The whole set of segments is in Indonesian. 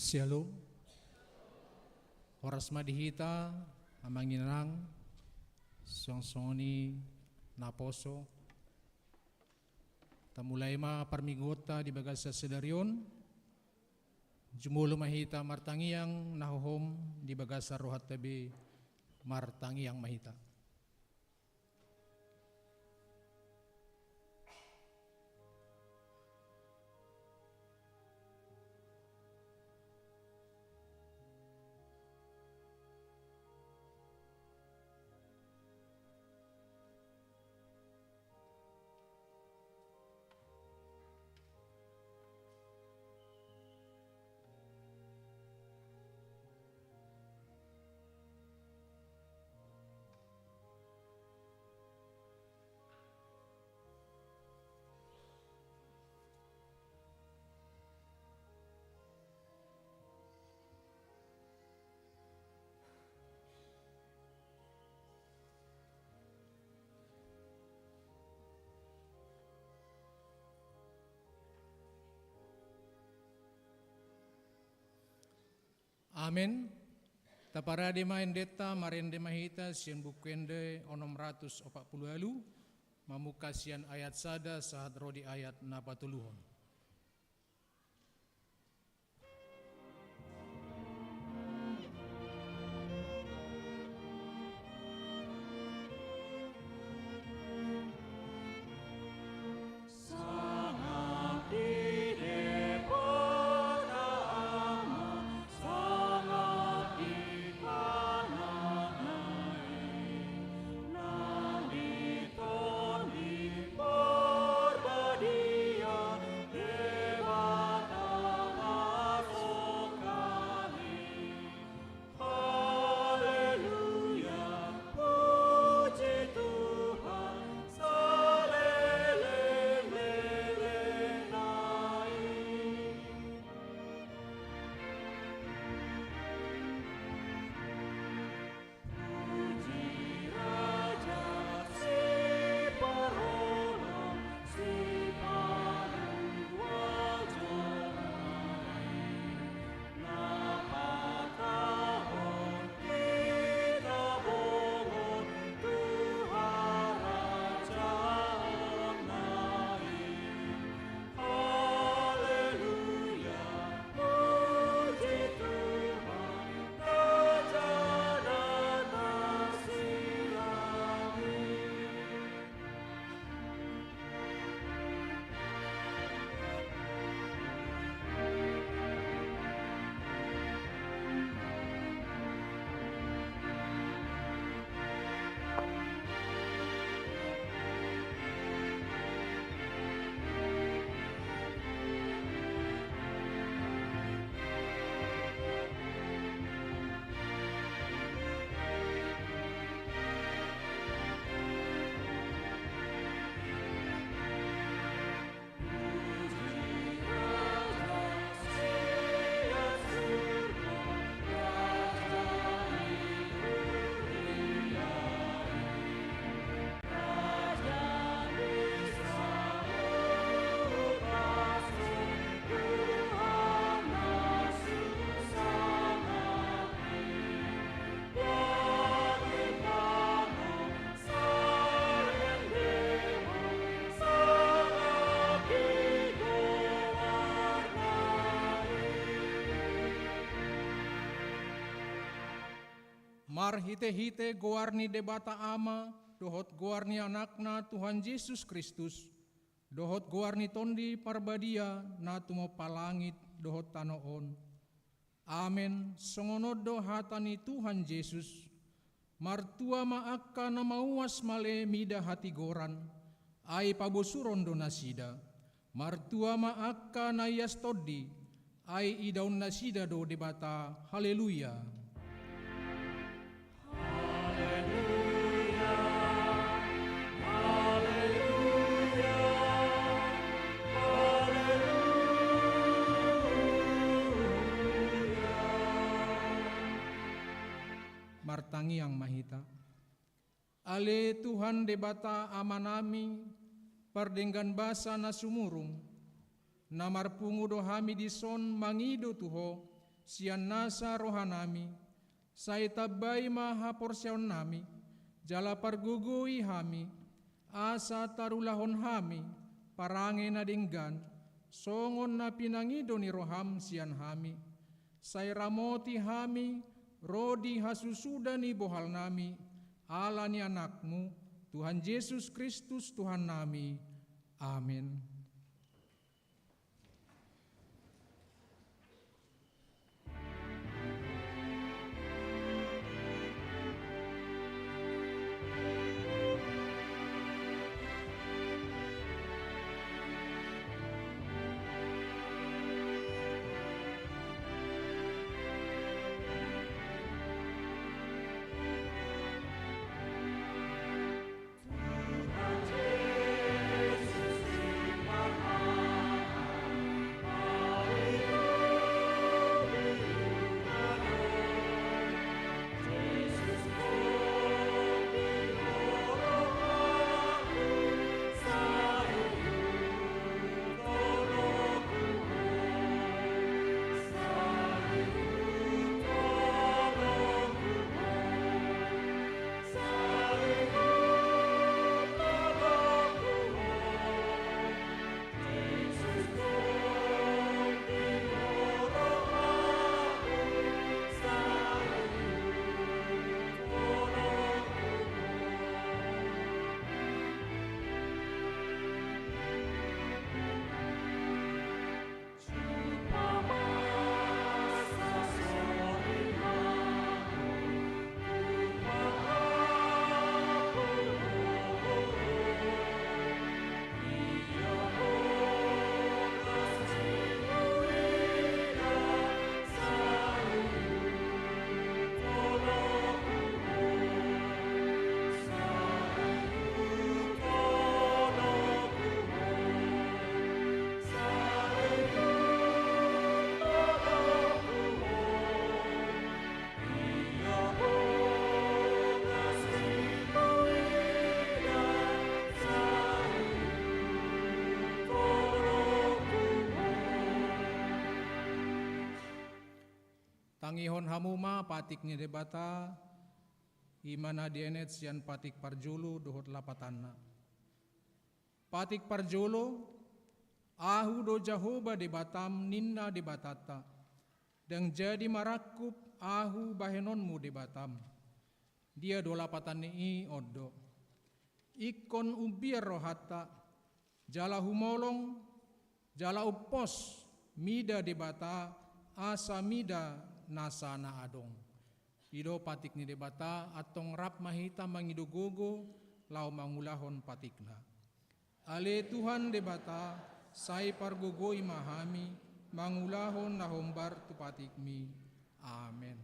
Shalom. Horas madihita amanginang songsoni naposo tamulay ma parmigota di bagas sa sedarion jumulo mahita martangiang nahohom di bagas sa rohat tabi martangiang mahita. Amen. Taparade maendeta marende mahita sian bukwende onom 140 mamuka sian ayat sada sahat rodi ayat napatuluhon. Mar hite-hite goarni debata ama, dohot goarni anakna Tuhan Yesus Kristus, dohot goarni tondi parbadia na tumo palangit dohot tanoon. Amen, songonodo hatani Tuhan Yesus, martua maakka na mauas male mida hati goran, ay pabosuron do nasida, martua maakka na yastodi, ay idaun nasida do debata, haleluya. Martangi yang mahita. Ale Tuhan debata amanami pardenggan basa na sumurung, namar pungudo hami dison mangido tuho sian nasa rohanami, say tabay mahaporsyon nami, jala pargugui hami, asa tarulahon hami, parangin na dinggan, songon na pinangido ni roham sian hami, say ramoti hami, rodi hasusuda ni bohal nami, ala ni anakmu, Tuhan Yesus Kristus Tuhan nami. Amin. Tangihon hamuma patik ni debata, imana dienet sian patik parjulu dohot lapatanna. Patik parjulu, ahu do Jahoba debatam ninna debatata, dan jadi marakup ahu bahenonmu debatam. Dia do lapatan ni odo. Ikon ubiar rohata, jala humolong, jala upos, mida debata, asa mida nasana adong. Ido patik ni debata atong rap mahita mangidogogo lau mangulahon patikna. Ale Tuhan debata sai pargogoi mahami mangulahon nahombar tu patikmi. Amen.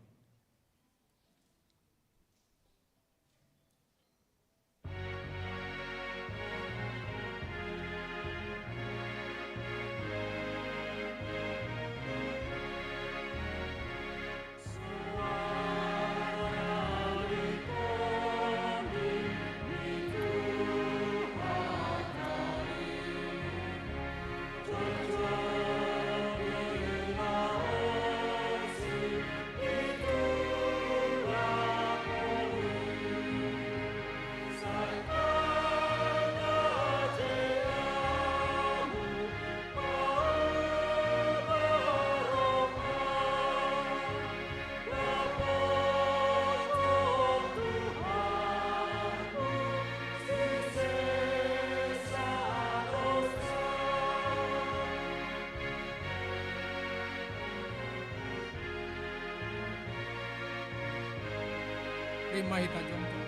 Mahita jongko.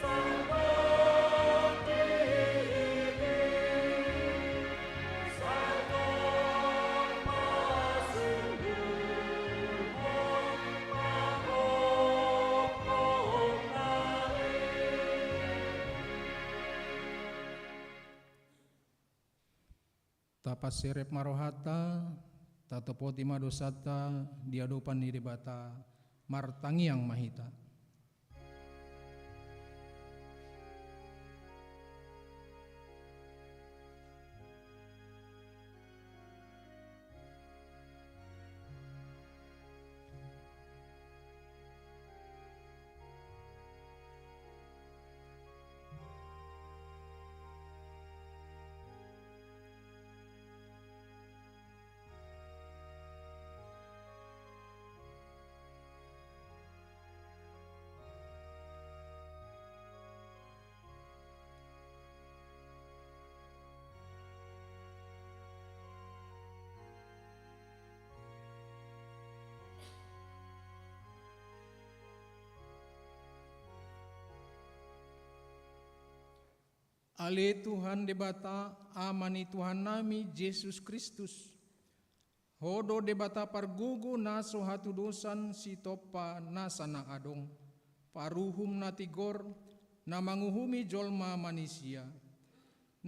Sa Lapas serep marohata, tatopoti madosata, diadopan ni debata, martangiang mahita. Ale Tuhan debata amani Tuhan nami Yesus Kristus. Hodo debata pargugu naso hatu dosan si topa nasana adong. Paruhum na tigor na manguhumi jolma manusia.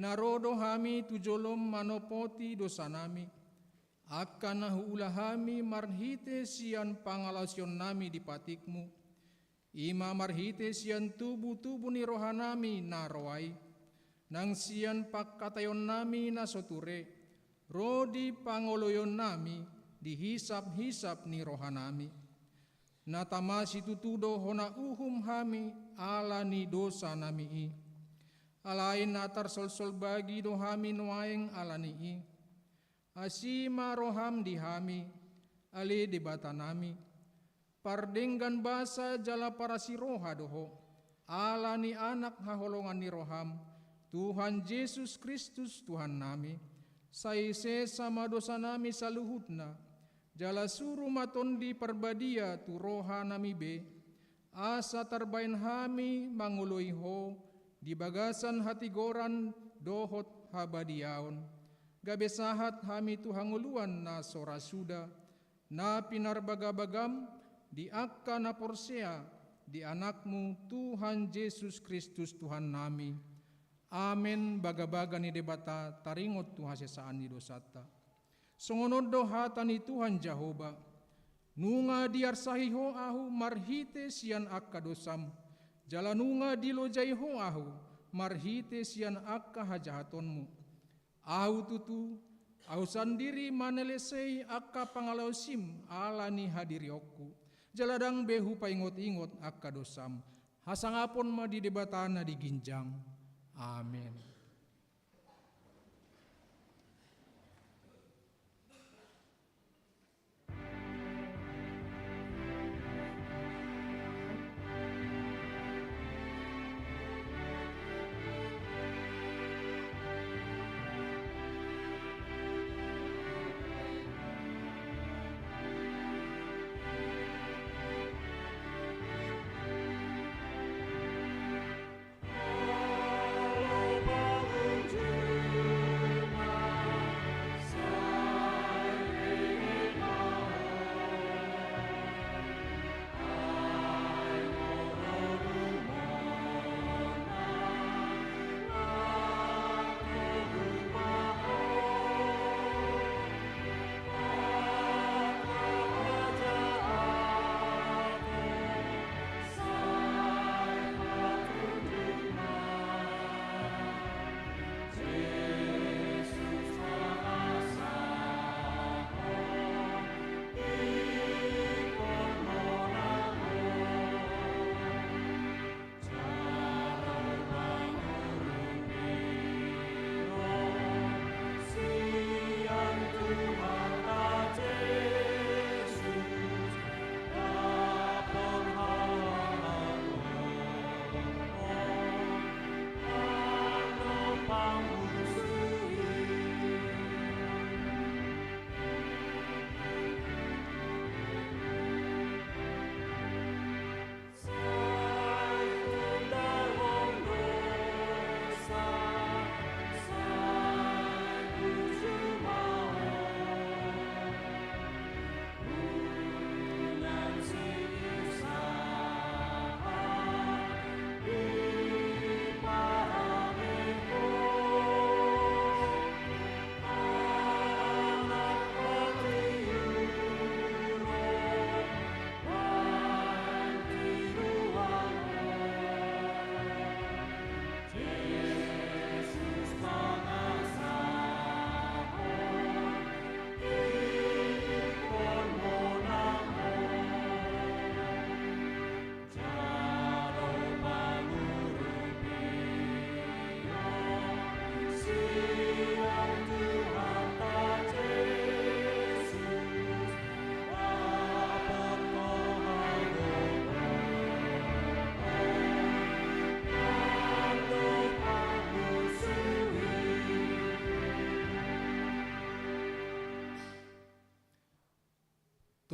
Narodo hami tu jolom manopoti dosa nami. Akan nahuula hami marhite sian pangalasyon nami di patikmu. Ima marhite sian tubuh-tubuh ni rohanami naroai. Nang sian pakkatayon nami na soture, rodi pangoloyon nami, dihisap-hisap ni rohanami. Natamasi tutudo hona uhum hami, ala ni dosa nami i. Alain natar sol-sol bagi dohami nuaeng ala ni i. Asima roham dihami, ali debata nami. Pardenggan basa jala para si roha doho, ala ni anak haholongan ni roham, Tuhan Yesus Kristus Tuhan nami, saise sama dosa nami saluhutna, jala suruh maton di perbadia tu roha nami be, asa terbain hami mangului ho, di bagasan hati goran dohot habadiaon, gabe sahat hami tu hanguluan na sora suda, na pinarbagabagam, di akka na porsea, di anakmu Tuhan Yesus Kristus Tuhan nami. Amen baga-baga ni debata taringot tu hasesaan ni dosata. Songonod dohata ni Tuhan Jehovah. Nunga diarsahiho ahu marhite sian akka dosam. Jalanunga dilojaiho ahu marhite sian akka hajahatonmu. Ahu tutu, ahu sandiri manelesei akka pangalausim ala ni hadirioku. Jaladang behu paingot-ingot akka dosam. Hasangapon ma di debatana di ginjang. Amin. Halo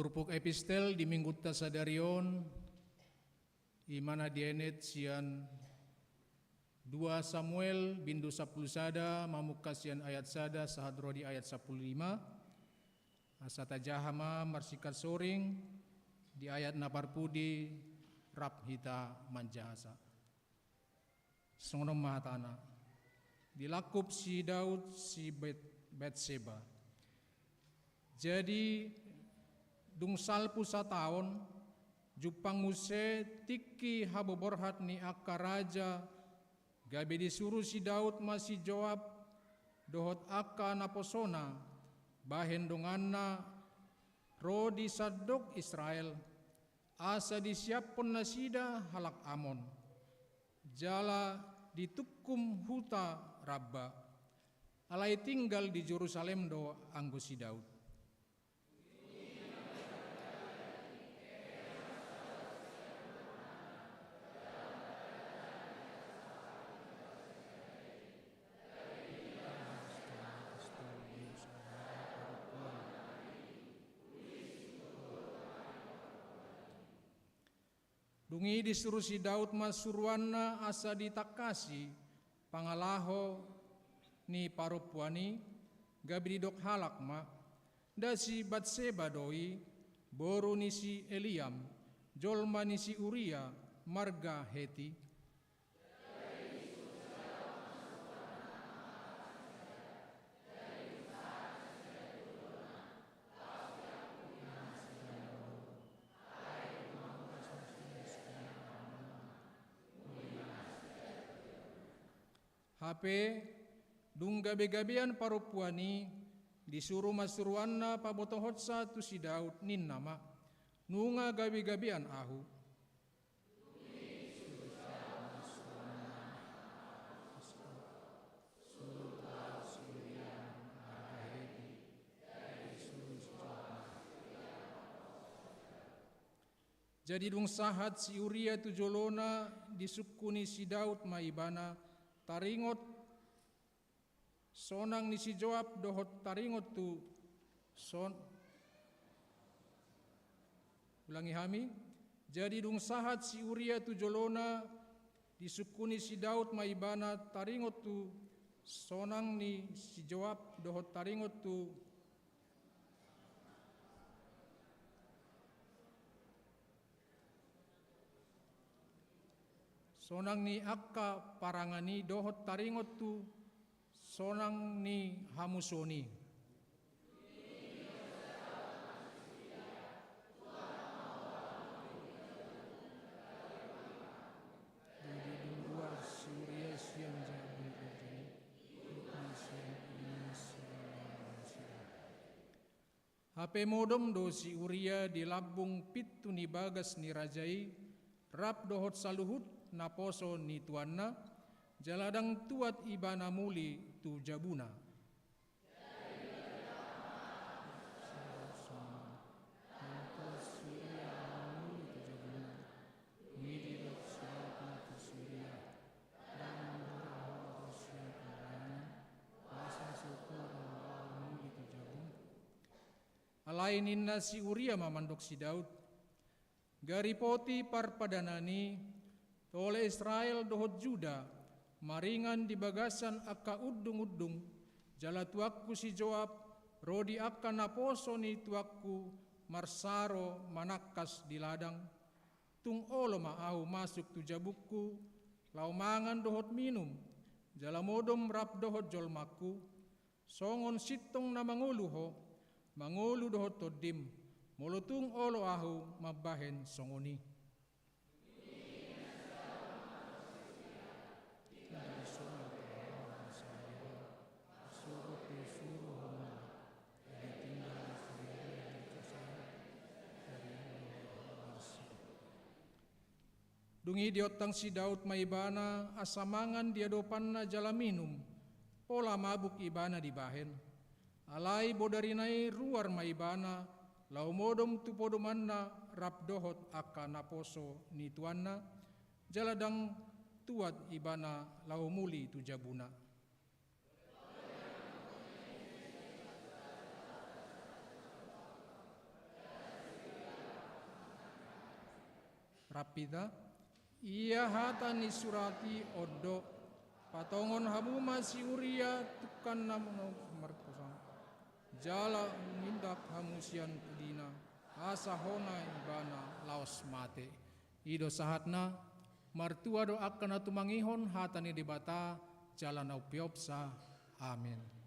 Turpuk epistel di minggu tasadarion imana dienet sian 2 Samuel bindu 10 sada mamukasian ayat sada sahadrodi ayat 15 asata jahama marsikat soring di ayat naparpudi rap hita manjasa songonom mahatana dilakup si Daud si Betseba. Jadi dung salpu tahun jupang muse tiki haboborhat ni akka raja gabe disuruh si Daud masih jawab dohot akka naposona bahen donganna rodi sadok Israel asa disiapon nasida halak Amon jala ditukum huta Rabba alai tinggal di Jerusalem do anggo si Daud. Dungi disuruh si Daud masuruanna asa ditakasi pangalaho ni parupuani gabi dok halak ma da si Batseba doi boru ni si Eliam jolma ni si Uria marga Heti. HP dung gabe-gabean parupuani disuruh masuruanna pabotohotsa tu si Daud nin nama nunga gabe-gabean ahu. Jadi dung sahat si Uria tu jolona disukuni si Daud maibana taringot sonang ni si Joab dohot taringot tu son ulangi hami jadi dung sahat si Uria tu jolona disukuni si Daud maibana taringot tu sonang ni si Joab dohot taringot tu sonang ni akka parangani dohot taringot tu sonang ni hamusoni. HP modom do si Uria di labung pitu ni bagas ni rajai rap dohot saluhut naposo ni tuanna jaladang tuat ibana muli tu jabuna. Alain inna si Uria mamandok si Daud garipoti parpadanani tole Israel dohot Juda maringan di bagasan akka udung-udung jala tuakku si Joab rodi akka naposo ni tuakku marsaro manakkas di ladang tung olo maahu masuk tu jabukku lau mangan dohot minum jala modom rap dohot jolmaku songon sitong na manguluho mangulu dohot todim molutung olo ahu mabahen songoni. Dungi diotang si Daud maibana asamangan diadopan na jala minum pola mabuk ibana dibahen alai bodarinai ruar maibana lau modom tu podomanna rap dohot akka naposo ni tuanna jaladang tuat ibana lau muli tu jabuna. Rapita, ia hatani surati odo, patongon hamu masih uria tukan namun merkosang. Jala mindak hamusian pudina, asa hona ibana laos mate. Ido sahatna, martua doakan atu mangihon hatani debata, jalan au piopsa. Amin.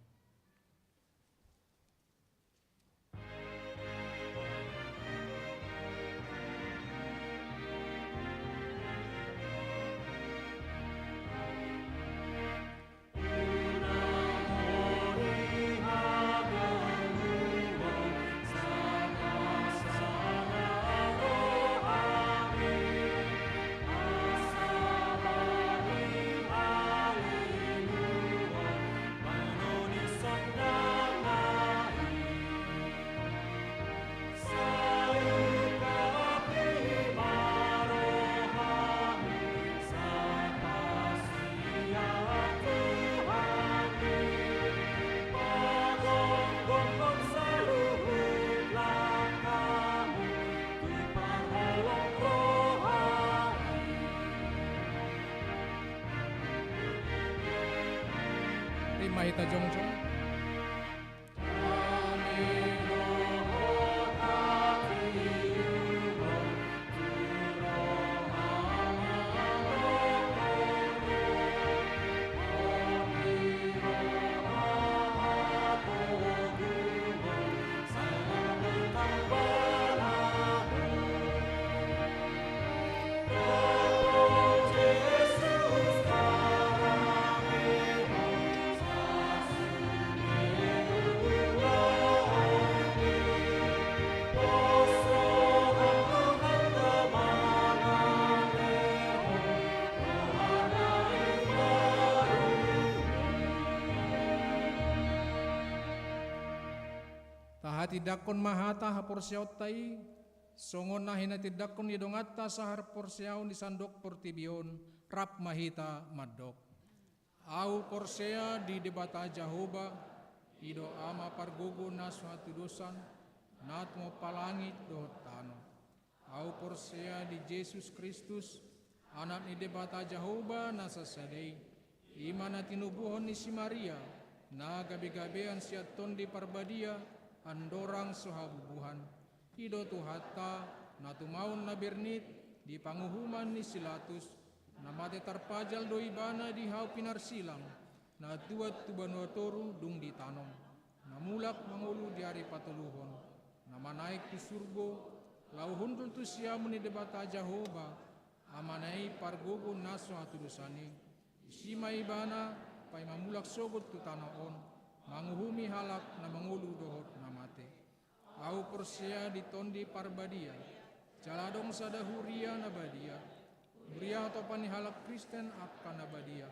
Mahita jongjong. Tidakon mahata haporsiaw tai, songon na hinatidakon idongata sa harporsiaw ni sandok portibion, rap mahita madok. Au porsea di debata Jahoba, ido ama pargogo na suatu dosan, nat mo palangit do tano. Au porsea di Yesus Kristus, anak ni debata Jahoba na sasadei, ima na tinubuhon ni si Maria, na gabi-gabian siaton di parbadia, andorang sohabubuhan, ido tuhata na tumaun na bernit di panguhuman ni Silatus, na mate tarpajal do ibana di hau pinarsilang, na tuat tubanuatoru dung di tanom, na mulak mangulu di hari patuluhon, na manaik di surgo, lau hundul tu siamu ni debata Jahoba, amanai pargogo naso atudusani, isima ibana pai mamulak sogot tu tanaon, manguhumi halak na mangulu dohot na mate. Au porsea di tondi parbadia, jaladong sadahuria na badia, huria topan ni halak Kristen akan na badia,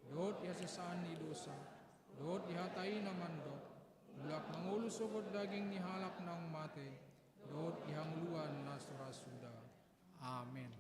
dohot ya sesaan ni dosa, dohot dihatai na mandok, bulak mangulu sogot daging ni halak nang mate, dohot ihangluan na surasuda. Amin.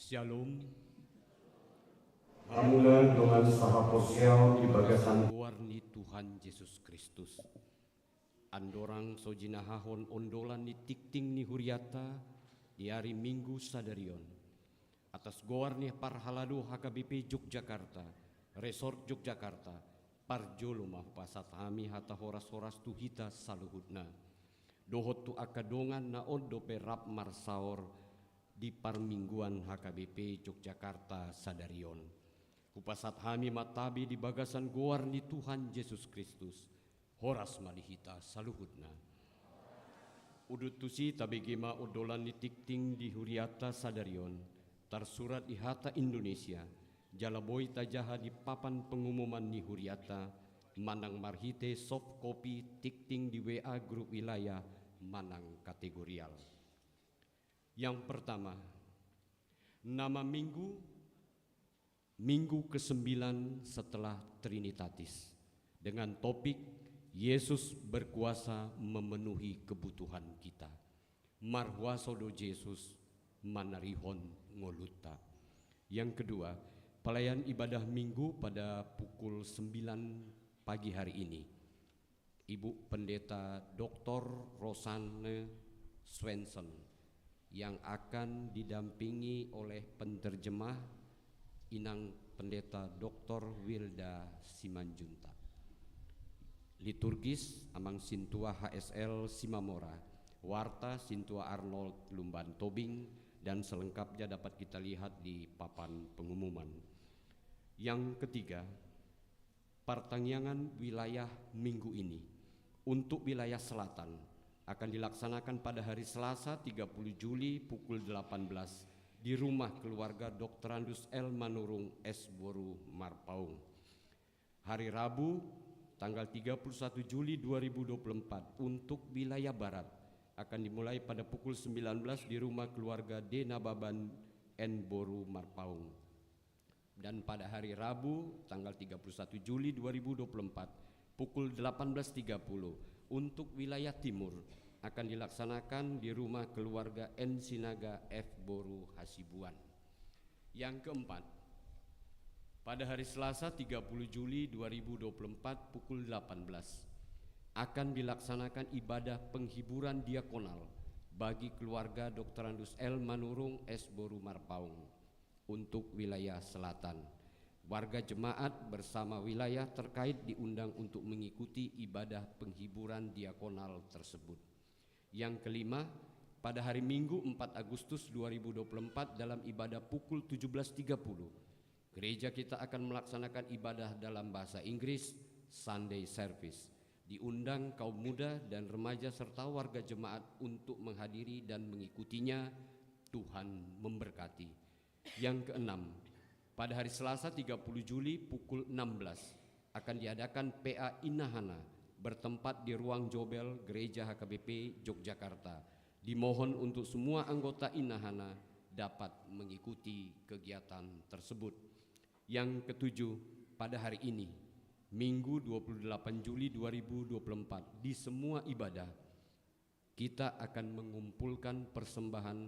Shalom. Hamulan dengan saha posial di bagasan Warni Tuhan Yesus Kristus. Andorang sojinahahon ondolan ni tikting ni huriata di hari Minggu sadarion. Atas goarni parhalado HKBP Yogyakarta, Resort Yogyakarta, parjolomah pasat hami hata horas-horas tuhita saluhutna. Dohot tu akadongan na odope rap marsaor di parmingguan HKBP Yogyakarta sadarion. Upasat hami matabi di bagasan goarni Tuhan Yesus Kristus, horas malihita saluhutna. Udut tusi tabegema odolan ni tikting di huriata sadarion, tersurat di hata Indonesia, jalaboy tajaha di papan pengumuman ni huriata, manang marhite soft copy tikting di WA grup wilayah manang kategorial. Yang pertama, nama Minggu ke-9 setelah Trinitatis dengan topik Yesus berkuasa memenuhi kebutuhan kita. Marhuasodo Yesus manarihon ngoluta. Yang kedua, pelayan ibadah Minggu pada pukul 9 pagi hari ini. Ibu Pendeta Dr. Rosanne Swenson yang akan didampingi oleh penterjemah Inang Pendeta Dr. Wilda Simanjuntak. Liturgis Amang Sintua HSL Simamora, Warta Sintua Arnold Lumban Tobing, dan selengkapnya dapat kita lihat di papan pengumuman. Yang ketiga, pertangyangan wilayah minggu ini untuk wilayah selatan akan dilaksanakan pada hari Selasa 30 Juli pukul 18 di rumah keluarga Dr. Andus L. Manurung S. Boru Marpaung. Hari Rabu tanggal 31 Juli 2024 untuk wilayah barat akan dimulai pada pukul 19 di rumah keluarga D. Nababan N. Boru Marpaung. Dan pada hari Rabu tanggal 31 Juli 2024 pukul 18.30 untuk wilayah timur akan dilaksanakan di rumah keluarga N. Sinaga F. Boru Hasibuan. Yang keempat, pada hari Selasa 30 Juli 2024 pukul 18 akan dilaksanakan ibadah penghiburan diakonal bagi keluarga Dr. Andus L. Manurung S. Boru Marpaung untuk wilayah selatan. Warga jemaat bersama wilayah terkait diundang untuk mengikuti ibadah penghiburan diakonal tersebut. Yang kelima, pada hari Minggu 4 Agustus 2024 dalam ibadah pukul 17.30, gereja kita akan melaksanakan ibadah dalam bahasa Inggris, Sunday Service. Diundang kaum muda dan remaja serta warga jemaat untuk menghadiri dan mengikutinya. Tuhan memberkati. Yang keenam, pada hari Selasa 30 Juli pukul 16 akan diadakan PA Inahana bertempat di ruang Jobel Gereja HKBP Yogyakarta. Dimohon untuk semua anggota Inahana dapat mengikuti kegiatan tersebut. Yang ketujuh, pada hari ini, Minggu 28 Juli 2024, di semua ibadah, kita akan mengumpulkan persembahan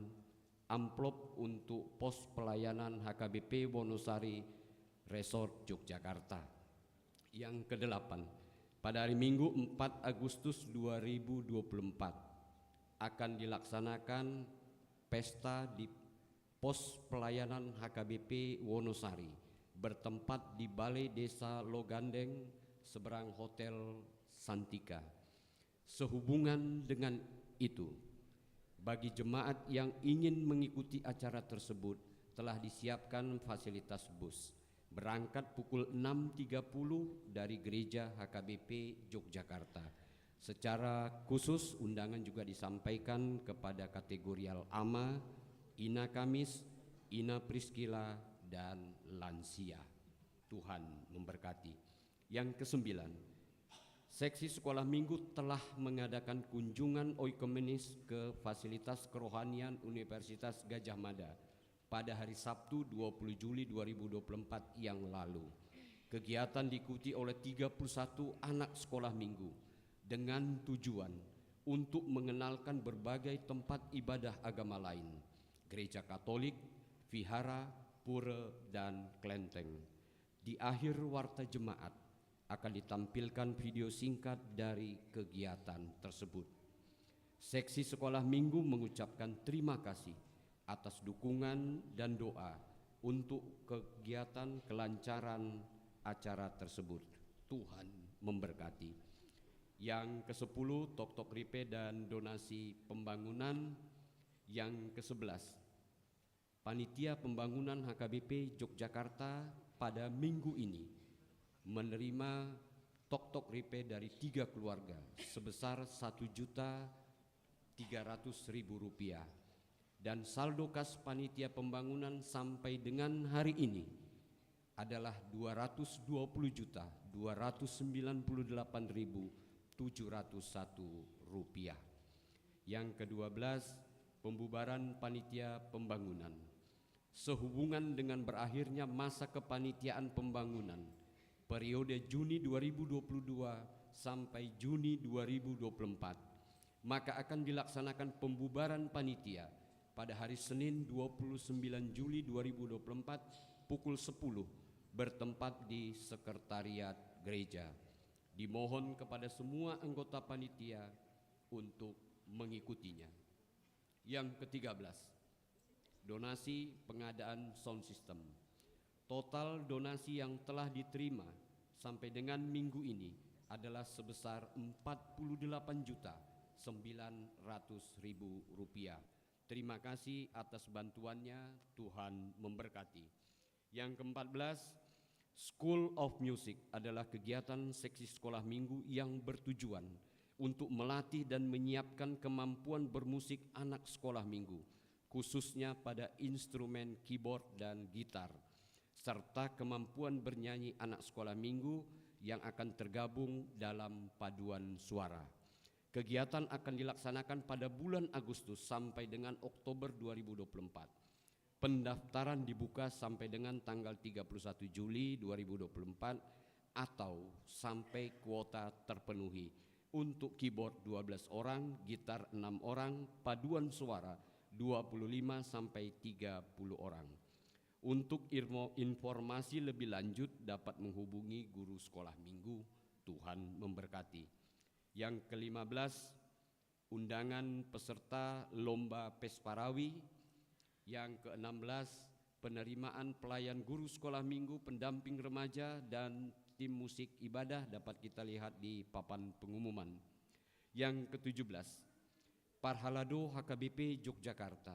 amplop untuk pos pelayanan HKBP Wonosari Resort Yogyakarta. Yang kedelapan, pada hari Minggu 4 Agustus 2024 akan dilaksanakan pesta di pos pelayanan HKBP Wonosari bertempat di Balai Desa Logandeng seberang Hotel Santika. Sehubungan dengan itu, bagi jemaat yang ingin mengikuti acara tersebut telah disiapkan fasilitas bus berangkat pukul 6.30 dari gereja HKBP Yogyakarta. Secara khusus undangan juga disampaikan kepada kategorial AMA, Ina Kamis, Ina Priskila, dan lansia. Tuhan memberkati. Yang kesembilan, Seksi Sekolah Minggu telah mengadakan kunjungan oikomenis ke fasilitas kerohanian Universitas Gadjah Mada pada hari Sabtu 20 Juli 2024 yang lalu. Kegiatan diikuti oleh 31 anak sekolah minggu dengan tujuan untuk mengenalkan berbagai tempat ibadah agama lain, gereja Katolik, vihara, pura, dan kelenteng. Di akhir warta jemaat akan ditampilkan video singkat dari kegiatan tersebut. Seksi sekolah minggu mengucapkan terima kasih atas dukungan dan doa untuk kegiatan kelancaran acara tersebut. Tuhan memberkati. Yang ke-10, tok-tok ripe dan donasi pembangunan. Yang ke-11, Panitia Pembangunan HKBP Yogyakarta pada minggu ini menerima tok-tok ripe dari 3 keluarga sebesar Rp1.300.000 dan saldo kas panitia pembangunan sampai dengan hari ini adalah Rp220.298.701. Yang ke-12, pembubaran panitia pembangunan. Sehubungan dengan berakhirnya masa kepanitiaan pembangunan periode Juni 2022 sampai Juni 2024, maka akan dilaksanakan pembubaran panitia pada hari Senin 29 Juli 2024 pukul 10 bertempat di sekretariat gereja. Dimohon kepada semua anggota panitia untuk mengikutinya. Yang ke-13, donasi pengadaan sound system. Total donasi yang telah diterima sampai dengan minggu ini adalah sebesar Rp48.900.000. Terima kasih atas bantuannya, Tuhan memberkati. Yang ke-14, School of Music adalah kegiatan seksi sekolah minggu yang bertujuan untuk melatih dan menyiapkan kemampuan bermusik anak sekolah minggu, khususnya pada instrumen keyboard dan gitar, serta kemampuan bernyanyi anak sekolah minggu yang akan tergabung dalam paduan suara. Kegiatan akan dilaksanakan pada bulan Agustus sampai dengan Oktober 2024. Pendaftaran dibuka sampai dengan tanggal 31 Juli 2024 atau sampai kuota terpenuhi. Untuk keyboard 12 orang, gitar 6 orang, paduan suara 25 sampai 30 orang. Untuk informasi lebih lanjut dapat menghubungi guru sekolah minggu. Tuhan memberkati. Yang ke-15, undangan peserta lomba Pesparawi. Yang ke-16, penerimaan pelayan guru sekolah minggu, pendamping remaja, dan tim musik ibadah dapat kita lihat di papan pengumuman. Yang ke-17, Parhalado HKBP Yogyakarta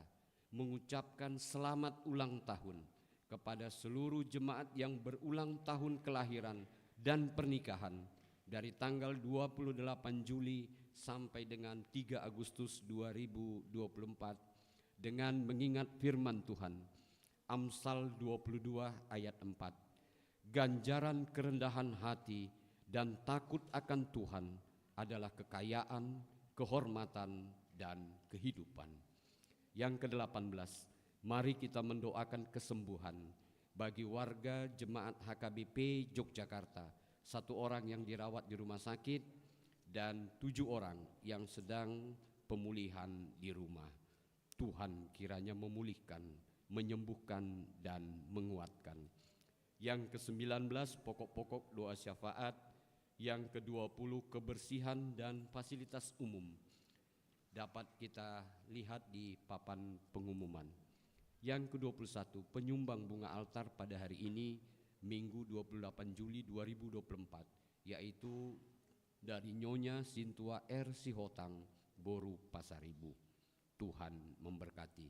mengucapkan selamat ulang tahun kepada seluruh jemaat yang berulang tahun kelahiran dan pernikahan dari tanggal 28 Juli sampai dengan 3 Agustus 2024 dengan mengingat firman Tuhan. Amsal 22 ayat 4. Ganjaran kerendahan hati dan takut akan Tuhan adalah kekayaan, kehormatan, dan kehidupan. Yang ke-18, mari kita mendoakan kesembuhan bagi warga jemaat HKBP Yogyakarta, 1 orang yang dirawat di rumah sakit dan 7 orang yang sedang pemulihan di rumah. Tuhan kiranya memulihkan, menyembuhkan, dan menguatkan. Yang ke-19, pokok-pokok doa syafaat. Yang ke-20, kebersihan dan fasilitas umum. Dapat kita lihat di papan pengumuman. Yang ke-21, penyumbang bunga altar pada hari ini, Minggu 28 Juli 2024, yaitu dari Nyonya Sintua R. Sihotang, Boru Pasaribu. Tuhan memberkati.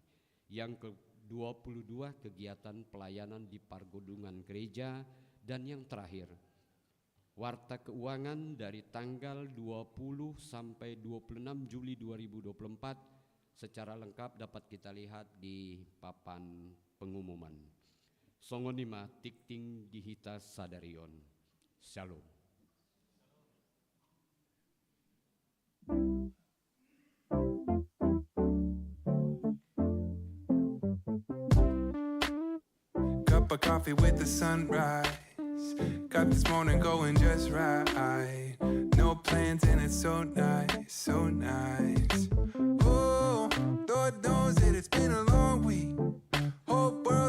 Yang ke-22, kegiatan pelayanan di Pargodungan Gereja. Dan yang terakhir, warta keuangan dari tanggal 20 sampai 26 Juli 2024 secara lengkap dapat kita lihat di papan pengumuman. Songonima tikting dihita sadarion. Shalom. Cup of coffee with the sunrise. Got this morning going just right. No plans and it's so nice, so nice. Oh, Lord knows that it's been a long week. Whole world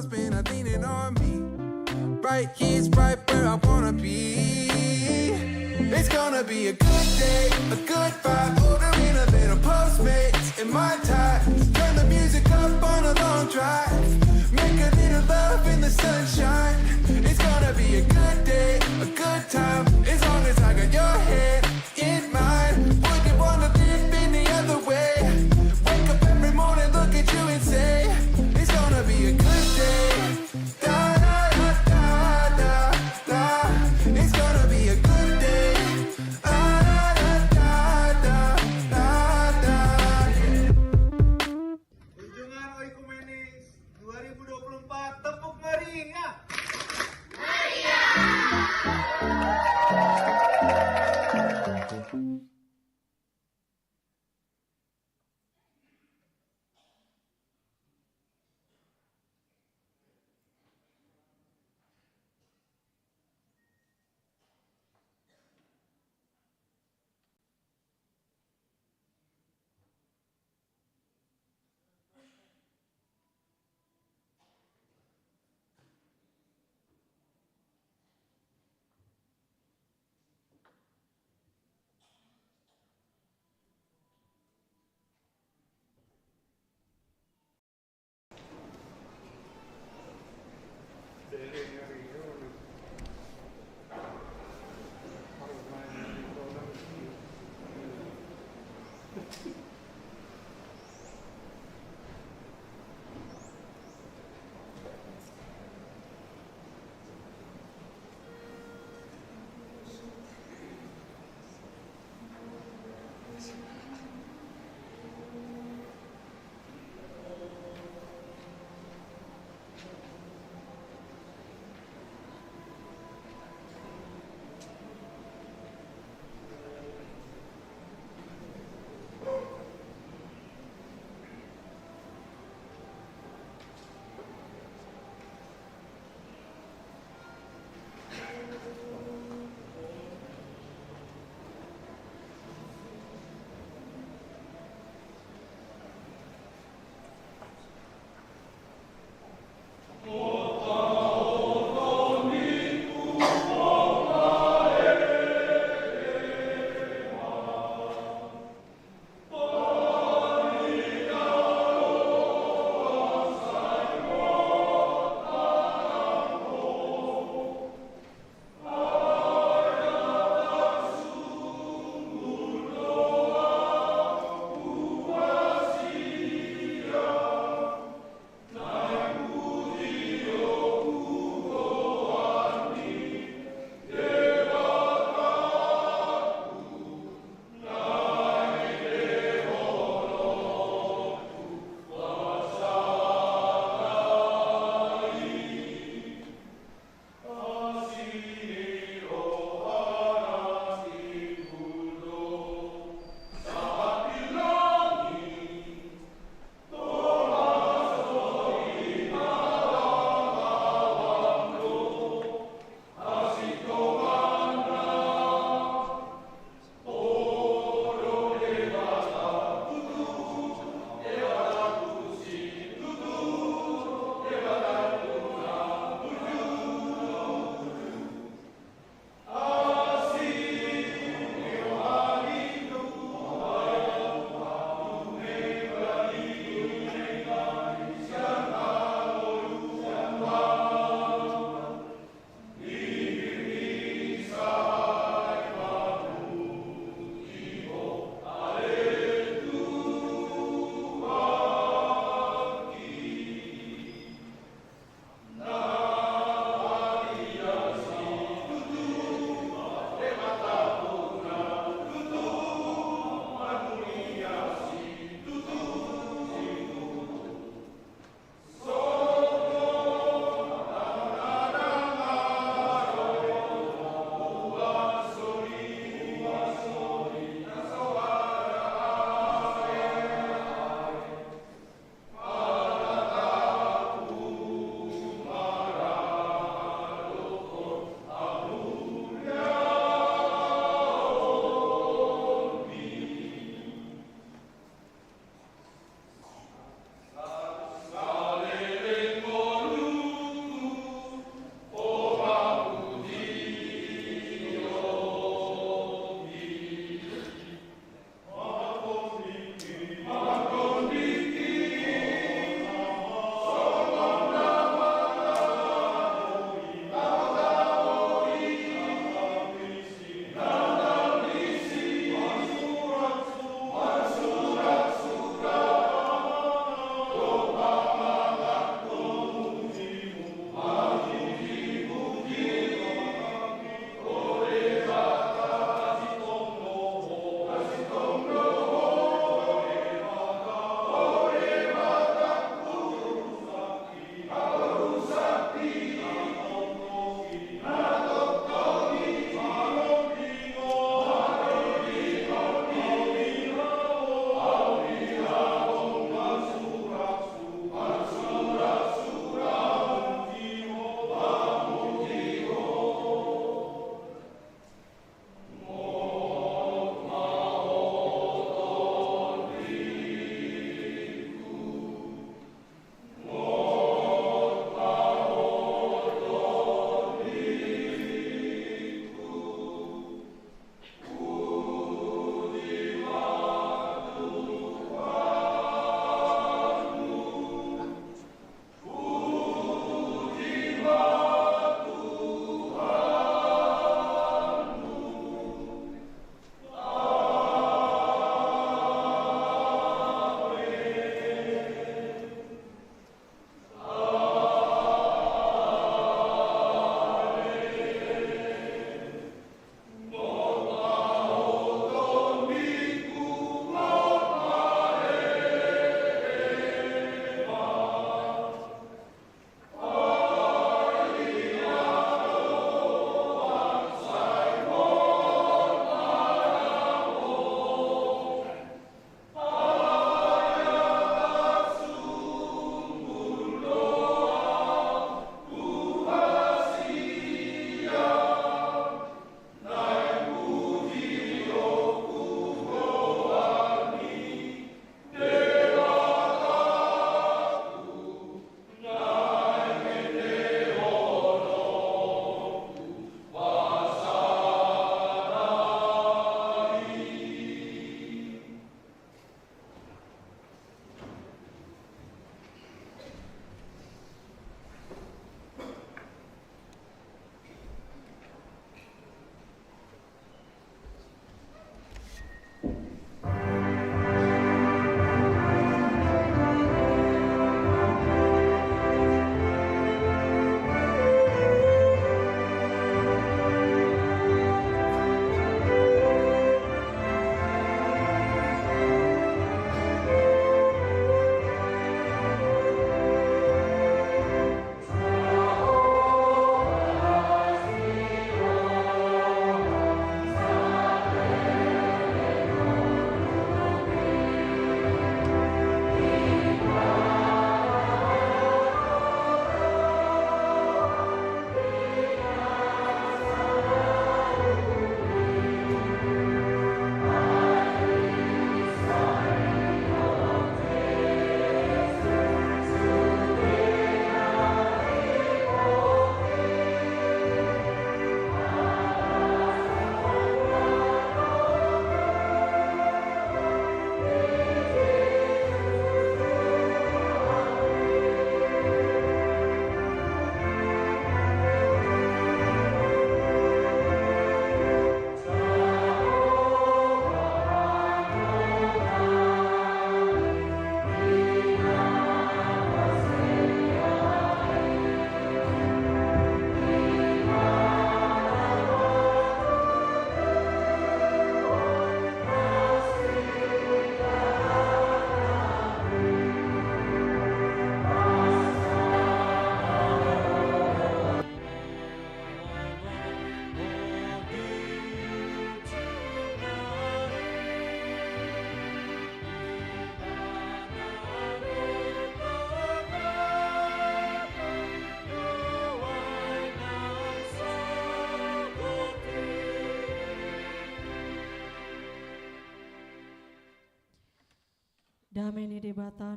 right, he's right where I wanna be. It's gonna be a good day, a good vibe. Ordering a little Postmates in my time. Turn the music up on a long drive. Make a little love in the sunshine. It's gonna be a good day, a good time. As long as I got your hand in mine. Would you wanna live any other way? Wake up every morning, look at you and say, it's gonna be a good day. Da da da da da da. It's gonna be a good day. Da da da da da da. Kunjungan Oikumenis 2024, tepuk meriah.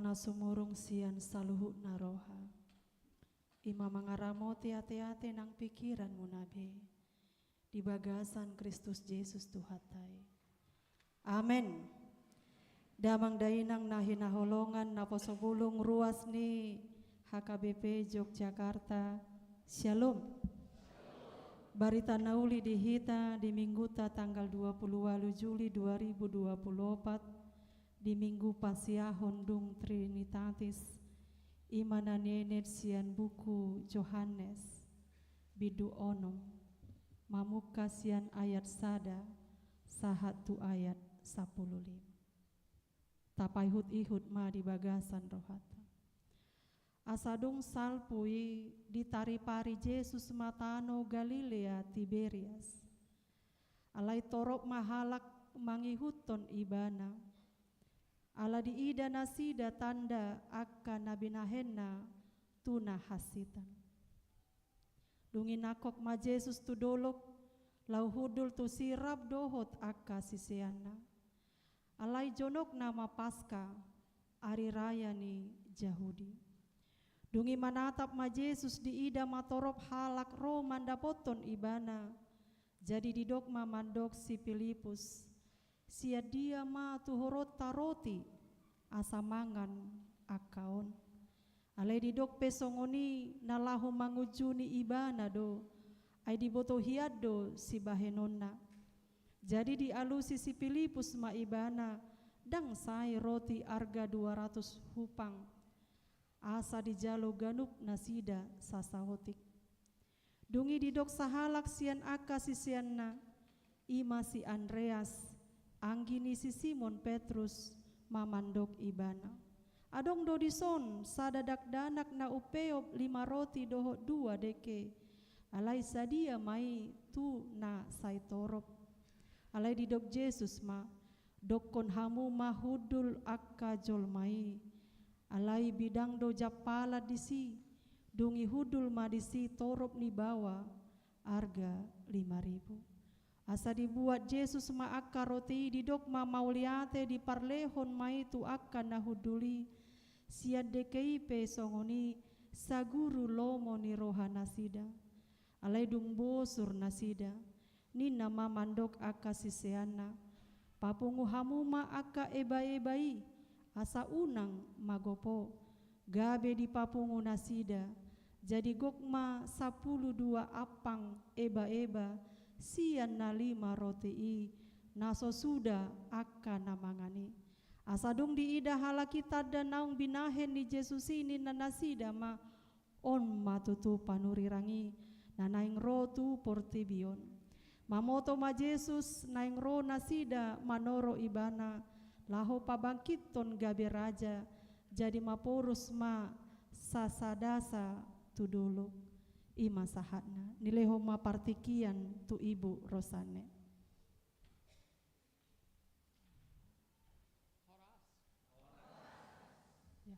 na sumurong siyan sa luhut na roha. Ima mangaramo ati-ati ng pikiran mo nabi. Di bagasan Kristus Jesus Tuhatay. Amen. Damang dainang nahinahulongan na posobulong ruas ni HKBP Yogyakarta. Shalom. Barita nauli dihita di minggu tanggal 28 Juli 2024 di minggu pasiahon dung Trinitatis imana nenet sian buku Johannes bidu onom mamuka sian ayat sada sahatu ayat 15 tapai ihud ma di bagasan rohata asadung salpui ditari pari Yesus matano Galilea Tiberias alai torop mahalak mangihuton ibana ala diida nasida tanda akka nabinahenna tuna hasitan dungin akok ma Yesus tu dolok lau hudul tu sirap dohot akka sisiana alai jonok nama Paskah ari raya ni Yahudi dungi manatap ma Yesus diida matorop halak ro mandapoton ibana jadi didok ma mandok si Filipus sia dia ma tuhorot taroti asamangan akaon alai didok pesongoni nalahu mangujuni ibana do ai diboto hiado si bahenonna jadi dialusi si Filipus ma ibana dang sai roti arga 200 hupang asa dijalo ganup nasida sasahotik dungi didok sahalak sian aka si sianna ima si Andreas anggini si Simon Petrus mamandok ibana adong do dison sadadak danak na upeop 5 roti doho 2 deke alai sadia mai tu na saitorop alai didok Yesus ma dokon hamu mahudul akka jolmai alai bidang do japala disi dungi hudul ma disi torop ni bawa arga 5.000 asa dibuat Yesus ma akka roti didok ma mauliate di parlehon mai tu akka nahuduli siad dekei pe songoni saguru lomo ni roha nasida alai dung bosur nasida ni nama mandok akka siseana papungu hamu ma akka eba-ebai asa unang magopo gabe di papungu nasida jadi gokma 12 apang eba-eba sian na 5 roti i naso suda akka namangani asadung diida halakita dan naung binahen ni Yesus ini nanasida ma on matutu panurirangi nanaing rotu portibion mamoto ma Yesus naing ro nasida manoro ibana laho pabangkiton gabe raja jadi maporus ma sasadasa tudulu ima sahatna nileho ma partikian tu ibu Rosane. Ya.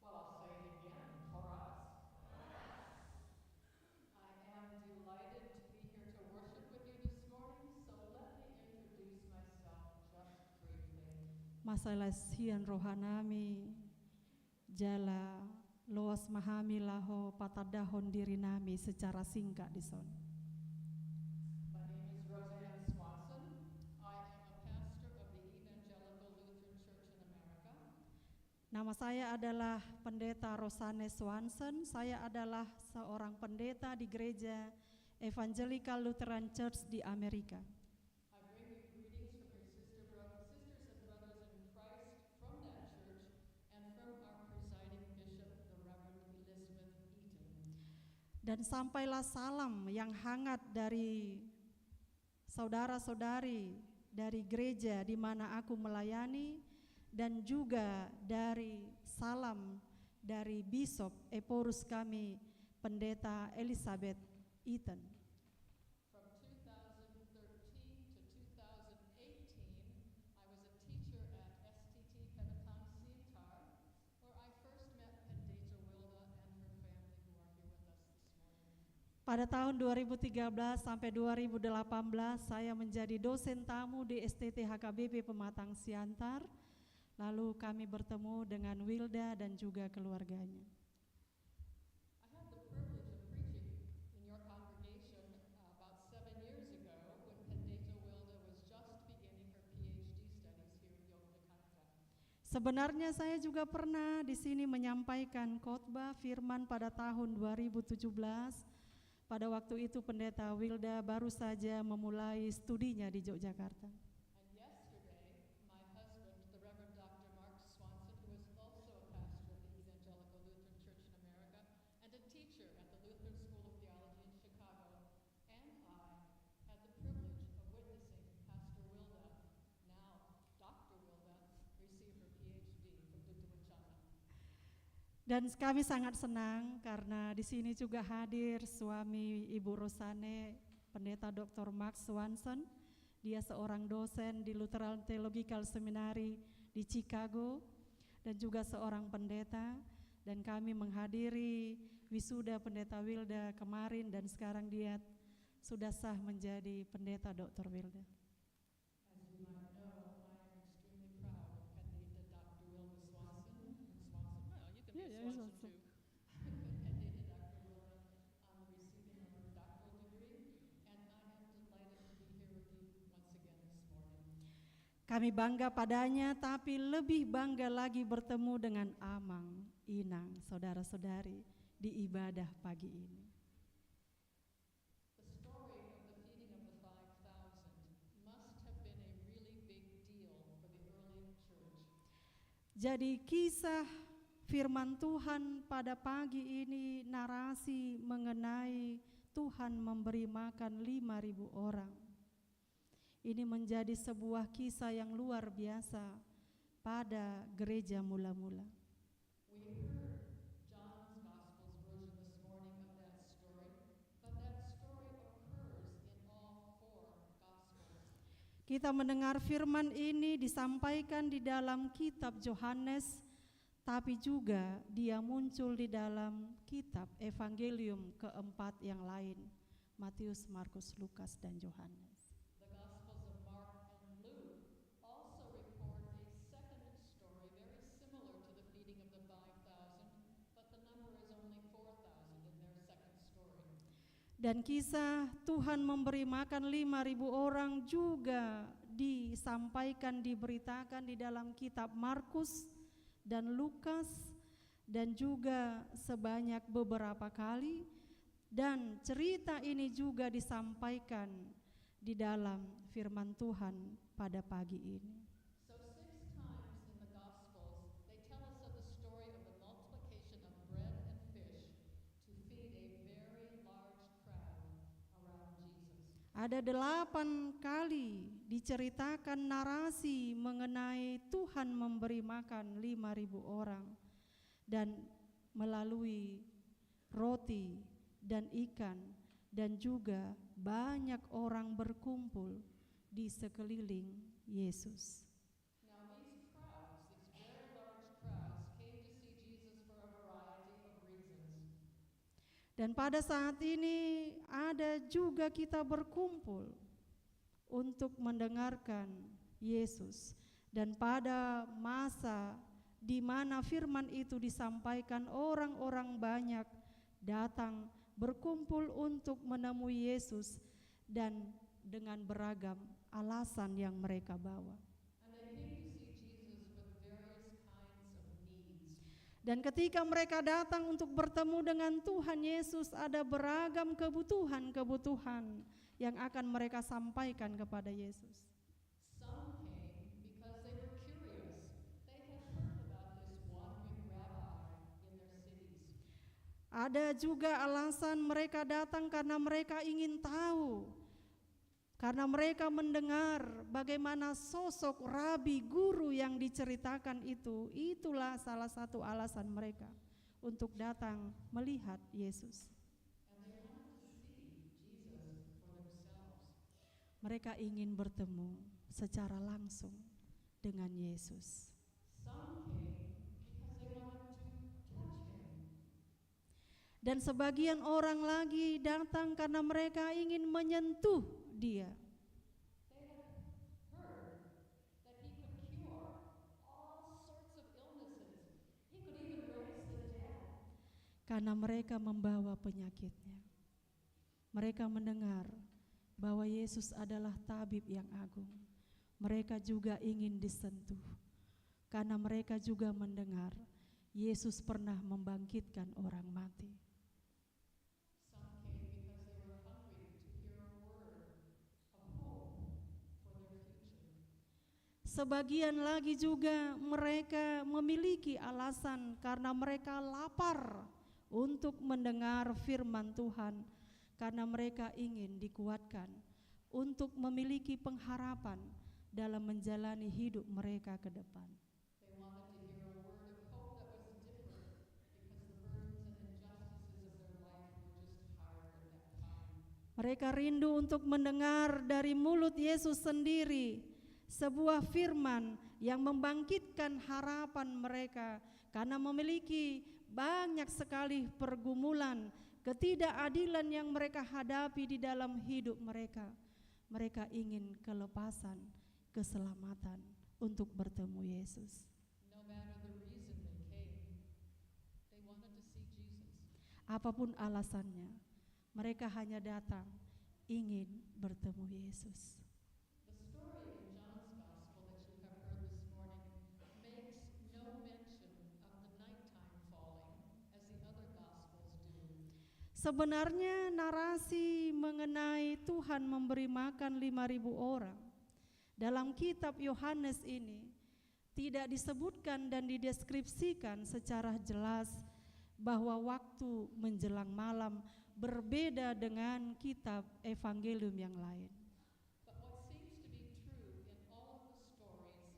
Well, I'll say it again, Horas. I am delighted to be here to worship with you this morning, so let me introduce myself just briefly. Masalah sian rohanami jala loas mahami laho patadahon diri nami secara singkat di son. My name is Roseanne Swanson. I am a pastor of the Evangelical Lutheran Church in America. Nama saya adalah Pendeta Rosanne Swanson. Saya adalah seorang pendeta di gereja Evangelical Lutheran Church di Amerika. I bring you greetings from your sisters and brothers in Christ from that church and from our presiding bishop, the Reverend Elizabeth Eaton. Dan sampailah salam yang hangat dari saudara-saudari dari gereja di mana aku melayani dan juga dari salam dari Bishop Eporus kami Pendeta Elizabeth Eaton. From 2013 to 2018, I was a teacher at STT Penetang Siantar, where I first met Pendeta Wilda and her family who are here with us this morning. Pada tahun 2013 sampai 2018 saya menjadi dosen tamu di STT HKBP Pematang Siantar. Lalu kami bertemu dengan Wilda dan juga keluarganya. I had the privilege of preaching in your congregation about 7 years ago when Pendeta Wilda was just beginning her PhD studies here in Yogyakarta. Sebenarnya saya juga pernah di sini menyampaikan khotbah firman pada tahun 2017. Pada waktu itu Pendeta Wilda baru saja memulai studinya di Yogyakarta. And yesterday, my husband, the Reverend Dr. Mark Swanson, who is also a pastor of the Evangelical Lutheran Church in America and a teacher at the Lutheran School of Theology in Chicago, and I had the privilege of witnessing Pastor Wilda, now Dr. Wilda, receive her PhD from Duta Wacana. Dan kami sangat senang karena di sini juga hadir suami Ibu Rosane, Pendeta Dr. Mark Swanson. Dia seorang dosen di Lutheran Theological Seminary di Chicago dan juga seorang pendeta. Dan kami menghadiri wisuda Pendeta Wilda kemarin dan sekarang dia sudah sah menjadi Pendeta Dr. Wilda. As you might know, I am extremely proud of Pendeta Dr. Wilda Swanson. Well, you can be Yeah, yeah, Swanson Swanson. too. Pendeta Dr. Wilda on the receiving of her doctoral degree, and I am delighted to be here with you once again this morning. Kami bangga padanya, tapi lebih bangga lagi bertemu dengan Amang, Inang, saudara-saudari di ibadah pagi ini. The story of the feeding of the 5,000 must have been a really big deal for the early church. Jadi kisah firman Tuhan pada pagi ini narasi mengenai Tuhan memberi makan 5.000 orang. Ini menjadi sebuah kisah yang luar biasa pada gereja mula-mula. We heard John's Gospel's version this morning of that story, but that story occurs in all 4 Gospels. Kita mendengar firman ini disampaikan di dalam kitab Yohanes, tapi juga dia muncul di dalam kitab Evangelium keempat yang lain, Matius, Markus, Lukas, dan Yohanes. The Gospels of Mark and Luke also record a second story very similar to the feeding of the 5,000, but the number is only 4,000 in their second story. Dan kisah Tuhan memberi makan 5.000 orang juga disampaikan, diberitakan di dalam kitab Markus dan Lukas, dan juga sebanyak beberapa kali, dan cerita ini juga disampaikan di dalam firman Tuhan pada pagi ini. So 6 times in the Gospels, they tell us of the story of the multiplication of bread and fish to feed a very large crowd around Jesus. Ada 8 kali diceritakan narasi mengenai Tuhan memberi makan 5.000 orang dan melalui roti dan ikan, dan juga banyak orang berkumpul di sekeliling Yesus. Now these crowds, these very large crowds, came to see Jesus for a variety of reasons. Dan pada saat ini ada juga kita berkumpul untuk mendengarkan Yesus. Dan pada masa di mana firman itu disampaikan, orang-orang banyak datang berkumpul untuk menemui Yesus dan dengan beragam alasan yang mereka bawa. And they came to see Jesus with various kinds of needs. Dan ketika mereka datang untuk bertemu dengan Tuhan Yesus, ada beragam kebutuhan-kebutuhan yang akan mereka sampaikan kepada Yesus. Some came because they were curious. They had heard about this wandering rabbi in their cities. Ada juga alasan mereka datang karena mereka ingin tahu, karena mereka mendengar bagaimana sosok rabi guru yang diceritakan itu. Itulah salah satu alasan mereka untuk datang melihat Yesus. And they wanted to see Jesus for themselves. Mereka ingin bertemu secara langsung dengan Yesus. Some came because they wanted to touch him. Dan sebagian orang lagi datang karena mereka ingin menyentuh dia. They had heard that he could cure all karena mereka membawa penyakitnya. Mereka mendengar bahwa Yesus adalah tabib yang agung. Mereka juga ingin disentuh, karena mereka juga mendengar Yesus pernah membangkitkan orang mati. Some came because they were hungry to hear a word of hope for their future. Sebagian lagi juga mereka memiliki alasan karena mereka lapar untuk mendengar firman Tuhan, karena mereka ingin dikuatkan untuk memiliki pengharapan dalam menjalani hidup mereka ke depan. They wanted to hear a word of hope that was different because the burdens and injustices of their life were just hard at that time. Mereka rindu untuk mendengar dari mulut Yesus sendiri sebuah firman yang membangkitkan harapan mereka, karena memiliki banyak sekali pergumulan, ketidakadilan yang mereka hadapi di dalam hidup mereka. Mereka ingin kelepasan, keselamatan untuk bertemu Yesus. No matter the reason they came, they wanted to see Jesus. Apapun alasannya, mereka hanya datang ingin bertemu Yesus. The story in John's Gospel that you have heard this morning makes no mention of the nighttime falling as the other Gospels do. Sebenarnya narasi mengenai Tuhan memberi makan 5.000 orang dalam kitab Yohanes ini tidak disebutkan dan dideskripsikan secara jelas bahwa waktu menjelang malam berbeda dengan kitab evangelium yang lain. But what seems to be true in all of the stories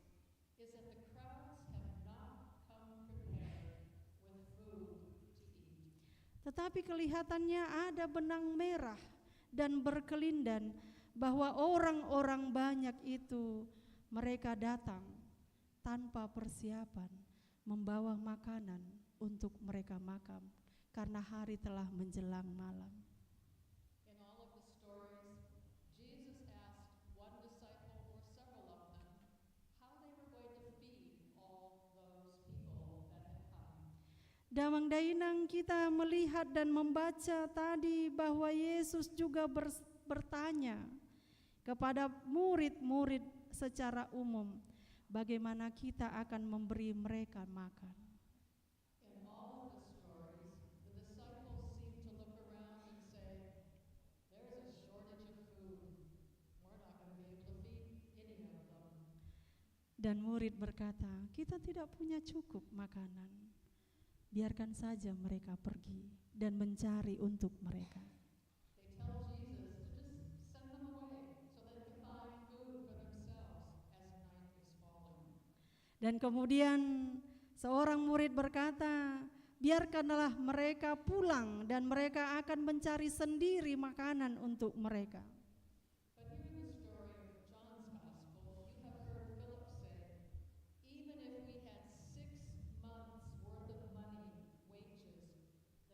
is that the crowds have not come prepared with food to eat. Tetapi kelihatannya ada benang merah dan berkelindan bahwa orang-orang banyak itu mereka datang tanpa persiapan membawa makanan untuk mereka makan karena hari telah menjelang malam. In all of the stories, Jesus asked one disciple or several of them how they were going to feed all those people that had come. Damang Dainang kita melihat dan membaca tadi bahwa Yesus juga bertanya kepada murid-murid secara umum, bagaimana kita akan memberi mereka makan. In all of the stories, the disciples seem to look around and say, there's a shortage of food. We're not going to be able to feed any of them. Dan murid berkata, kita tidak punya cukup makanan. Biarkan saja mereka pergi dan mencari untuk mereka. They tell Jesus to just send them away so they can find food for themselves as night is falling. Dan kemudian seorang murid berkata, biarkanlah mereka pulang dan mereka akan mencari sendiri makanan untuk mereka. But here in the story of John's Gospel, you have heard Philip say, even if we had 6 months worth of money, wages,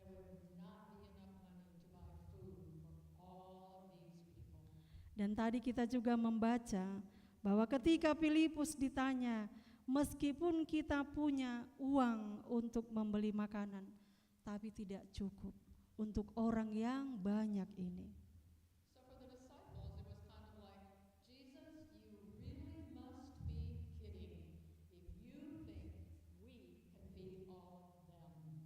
there would not be enough money to buy food for all of these people. Dan tadi kita juga membaca bahwa ketika Filipus ditanya, meskipun kita punya uang untuk membeli makanan, tapi tidak cukup untuk orang yang banyak ini. So for the disciples, it was kind of like, Jesus, you really must be kidding if you think we can feed all of them.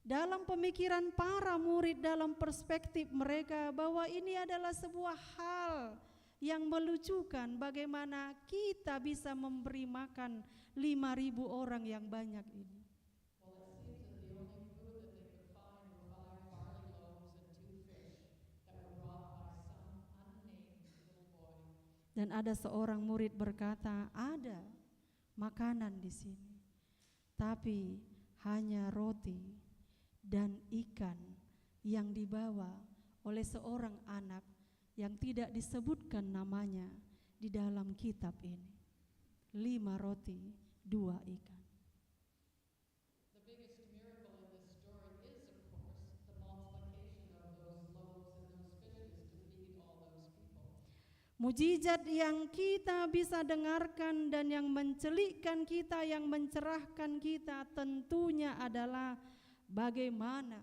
Dalam pemikiran para murid, dalam perspektif mereka, bahwa ini adalah sebuah hal yang melucukan, bagaimana kita bisa memberi makan 5.000 orang yang banyak ini. Well, it seems that the only food that they could find were 5 barley loaves and 2 fish that were brought by some unnamed little boy. Dan ada seorang murid berkata, ada makanan di sini, tapi hanya roti dan ikan yang dibawa oleh seorang anak yang tidak disebutkan namanya di dalam kitab ini. 5 roti, 2 ikan. The biggest miracle in this story is, of course, the multiplication of those loaves and those fishes to feed all those people. Mujizat yang kita bisa dengarkan dan yang mencelikkan kita, yang mencerahkan kita tentunya adalah bagaimana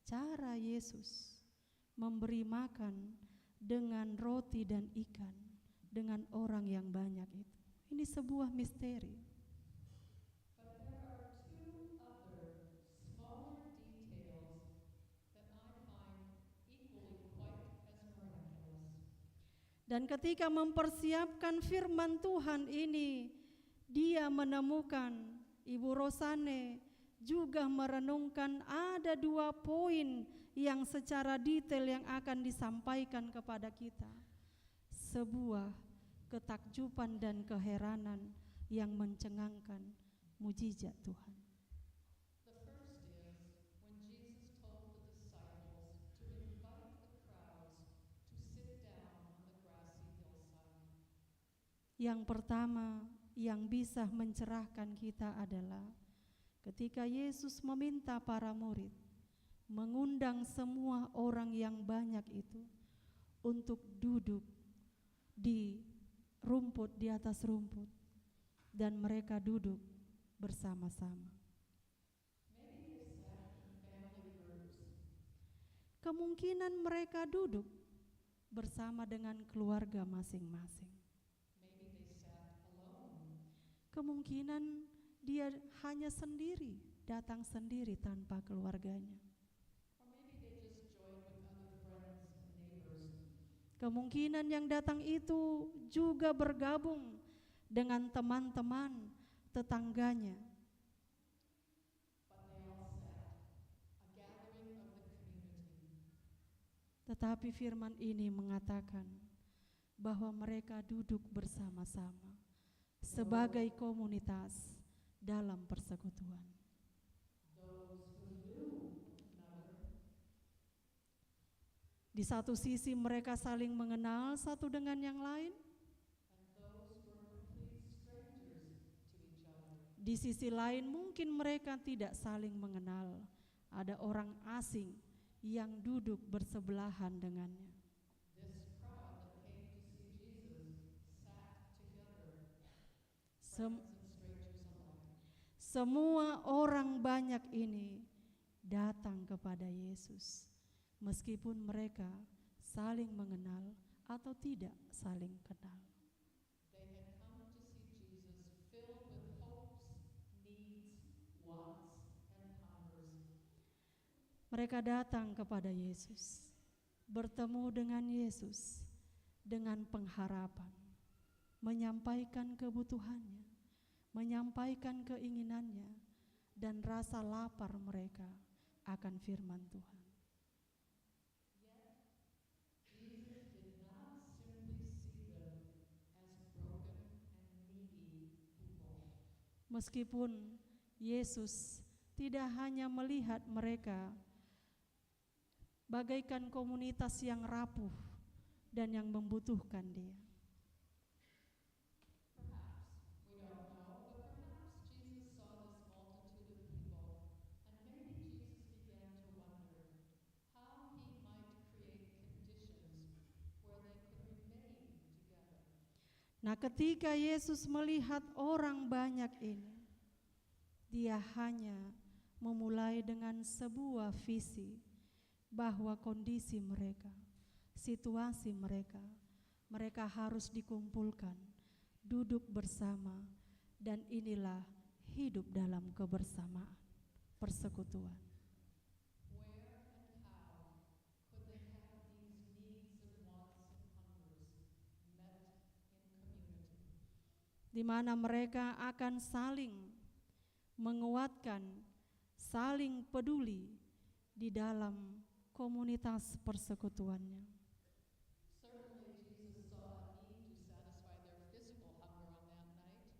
cara Yesus memberi makan dengan roti dan ikan dengan orang yang banyak itu. Ini sebuah misteri. But there are two other smaller details that I find equally quite as miraculous. Dan ketika mempersiapkan firman Tuhan ini, dia menemukan, Ibu Rosane juga merenungkan ada 2 poin yang secara detail yang akan disampaikan kepada kita. Sebuah ketakjuban dan keheranan yang mencengangkan mujizat Tuhan. The first is when Jesus told the disciples to invite the crowds to sit down on the grassy hillside. Yang pertama yang bisa mencerahkan kita adalah ketika Yesus meminta para murid mengundang semua orang yang banyak itu untuk duduk di rumput, di atas rumput, dan mereka duduk bersama-sama. Maybe they sat in family groups. Kemungkinan mereka duduk bersama dengan keluarga masing-masing. Maybe they sat alone. Kemungkinan dia hanya sendiri, datang sendiri tanpa keluarganya. Or maybe they just joined with other friends and neighbors. Kemungkinan yang datang itu juga bergabung dengan teman-teman tetangganya. But they all sat, a gathering of the community. Tetapi firman ini mengatakan bahwa mereka duduk bersama-sama sebagai komunitas dalam persekutuan. Those who knew another, Di satu sisi mereka saling mengenal satu dengan yang lain, and those who were complete strangers to each other. di sisi lain mungkin mereka tidak saling mengenal. Ada orang asing yang duduk bersebelahan dengannya. This crowd that came to see Jesus sat together, Sem- friends and strangers alike. Semua orang banyak ini datang kepada Yesus, meskipun mereka saling mengenal atau tidak saling kenal. They had come to see Jesus filled with hopes, needs, wants, and hungers. Mereka datang kepada Yesus, bertemu dengan Yesus dengan pengharapan, menyampaikan kebutuhannya, menyampaikan keinginannya, dan rasa lapar mereka akan firman Tuhan. Jesus did not simply see them as broken and needy people. Meskipun Yesus tidak hanya melihat mereka bagaikan komunitas yang rapuh dan yang membutuhkan Dia. Perhaps, we don't know, but perhaps Jesus saw this multitude of people, and maybe Jesus began to wonder how he might create conditions where they could remain together. Nah, ketika Yesus melihat orang banyak ini, Dia hanya memulai dengan sebuah visi bahwa kondisi mereka, situasi mereka, mereka harus dikumpulkan, duduk bersama, dan inilah hidup dalam kebersamaan, persekutuan. Where and how could they have these needs and wants and hungers met in community? Di mana mereka akan saling menguatkan, saling peduli di dalam komunitas persekutuannya. Certainly, Jesus saw a need to satisfy their physical hunger on that night.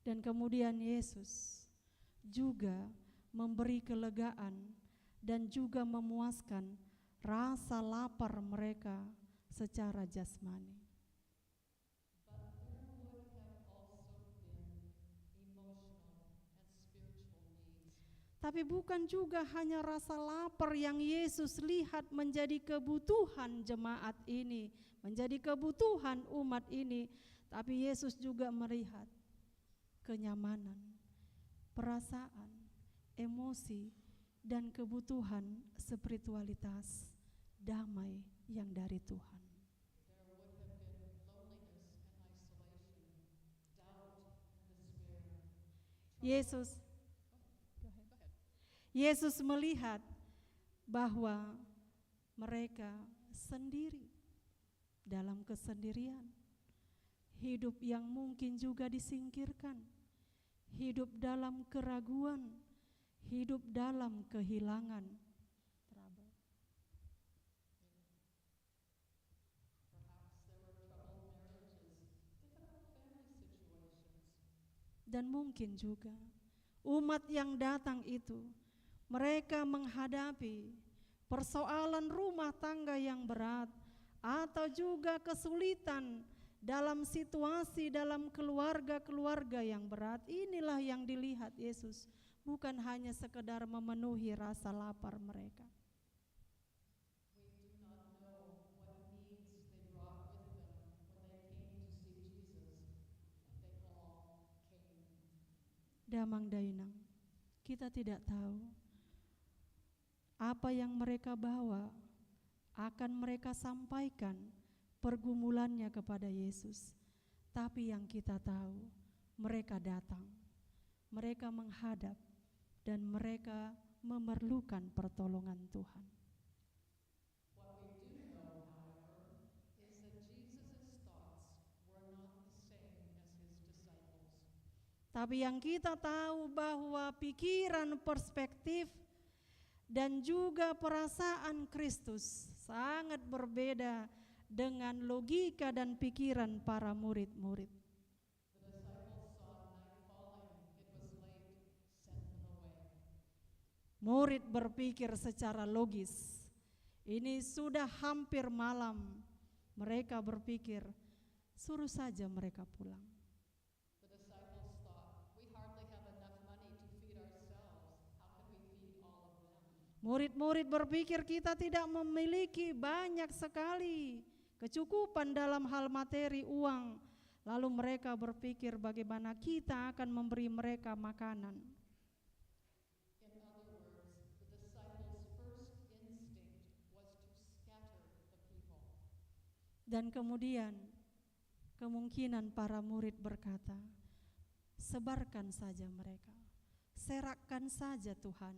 Dan kemudian Yesus juga memberi kelegaan dan juga memuaskan rasa lapar mereka secara jasmani. But there would have also been emotional and spiritual needs. Tapi bukan juga hanya rasa lapar yang Yesus lihat menjadi kebutuhan jemaat ini, menjadi kebutuhan umat ini, tapi Yesus juga melihat kenyamanan, perasaan, emosi dan kebutuhan spiritualitas damai yang dari Tuhan. There would have been loneliness and isolation, doubt and despair. Yesus melihat bahwa mereka sendiri dalam kesendirian, hidup yang mungkin juga disingkirkan, hidup dalam keraguan, hidup dalam kehilangan. Dan mungkin juga umat yang datang itu, mereka menghadapi persoalan rumah tangga yang berat atau juga kesulitan dalam situasi dalam keluarga-keluarga yang berat. Inilah yang dilihat Yesus, bukan hanya sekedar memenuhi rasa lapar mereka. Damang Dainang, kita tidak tahu apa yang mereka bawa akan mereka sampaikan pergumulannya kepada Yesus. Tapi yang kita tahu, mereka datang, mereka menghadap, dan mereka memerlukan pertolongan Tuhan. What we do know, however, is that Jesus' thoughts were not the same as his disciples. Tapi yang kita tahu bahwa pikiran, perspektif, dan juga perasaan Kristus sangat berbeda dengan logika dan pikiran para murid-murid. The disciples saw night falling, it was late, send them away. Murid berpikir secara logis, ini sudah hampir malam. Mereka berpikir, suruh saja mereka pulang. The disciples thought, we hardly have enough money to feed ourselves. How can we feed all of them? Murid-murid berpikir kita tidak memiliki banyak sekali kecukupan dalam hal materi uang. Lalu mereka berpikir bagaimana kita akan memberi mereka makanan. In other words, the disciples' first instinct was to scatter the people. Dan kemudian kemungkinan para murid berkata, sebarkan saja mereka, serakkan saja Tuhan,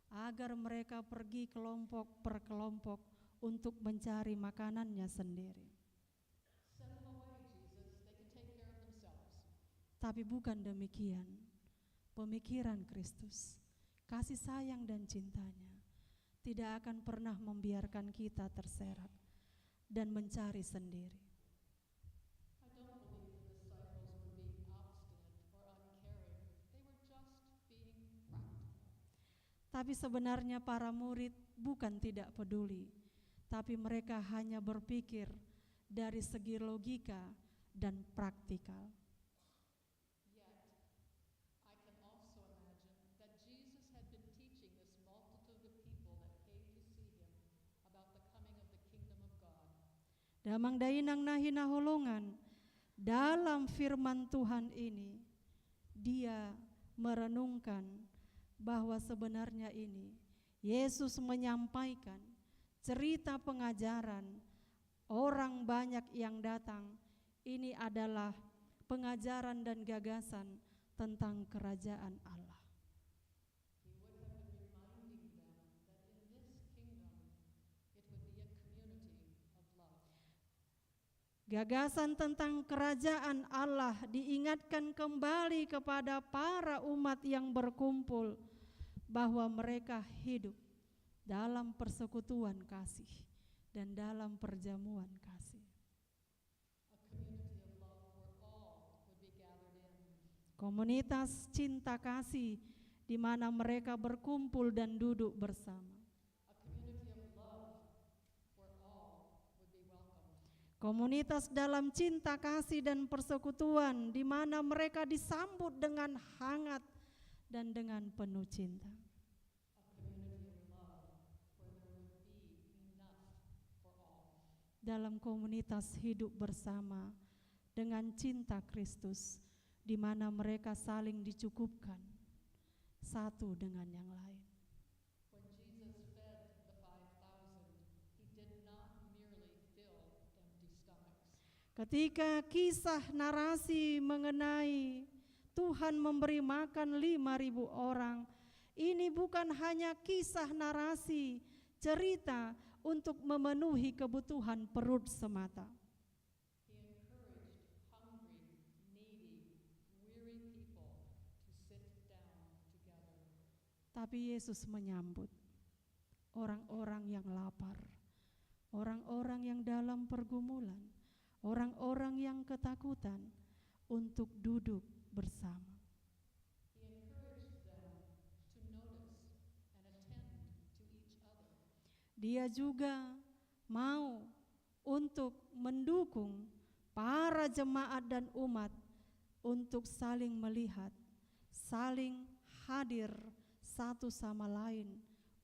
agar mereka pergi kelompok per kelompok untuk mencari makanannya sendiri. Send them away, Jesus. They can take care of themselves. Tapi bukan demikian pemikiran Kristus. Kasih sayang dan cintanya tidak akan pernah membiarkan kita terserak dan mencari sendiri. I don't believe the disciples were being obstinate or uncaring. They were just being practical. Tapi sebenarnya para murid bukan tidak peduli, tapi mereka hanya berpikir dari segi logika dan praktikal. Yet, I can also imagine that Jesus had been teaching this multitude of people that came to see him about the coming of the kingdom of God. Damang Dainang Nahina Holongan, dalam firman Tuhan ini, dia merenungkan bahwa sebenarnya ini Yesus menyampaikan cerita pengajaran orang banyak yang datang. Ini adalah pengajaran dan gagasan tentang kerajaan Allah. He would have been reminding them that in this kingdom, it would be a community of love. Gagasan tentang kerajaan Allah diingatkan kembali kepada para umat yang berkumpul bahwa mereka hidup dalam persekutuan kasih dan dalam perjamuan kasih. A community of love where all would be gathered in. Komunitas cinta kasih di mana mereka berkumpul dan duduk bersama. A community of love where all would be welcomed. Komunitas dalam cinta kasih dan persekutuan di mana mereka disambut dengan hangat dan dengan penuh cinta. Dalam komunitas hidup bersama dengan cinta Kristus, di mana mereka saling dicukupkan satu dengan yang lain. Ketika kisah narasi mengenai Tuhan memberi makan 5.000 orang, ini bukan hanya kisah narasi, cerita untuk memenuhi kebutuhan perut semata. He encouraged hungry, needy, weary people to sit down together. Tapi Yesus menyambut orang-orang yang lapar, orang-orang yang dalam pergumulan, orang-orang yang ketakutan untuk duduk bersama. He encouraged them to notice and attend to each other. Dia juga mau untuk mendukung para jemaat dan umat untuk saling melihat, saling hadir satu sama lain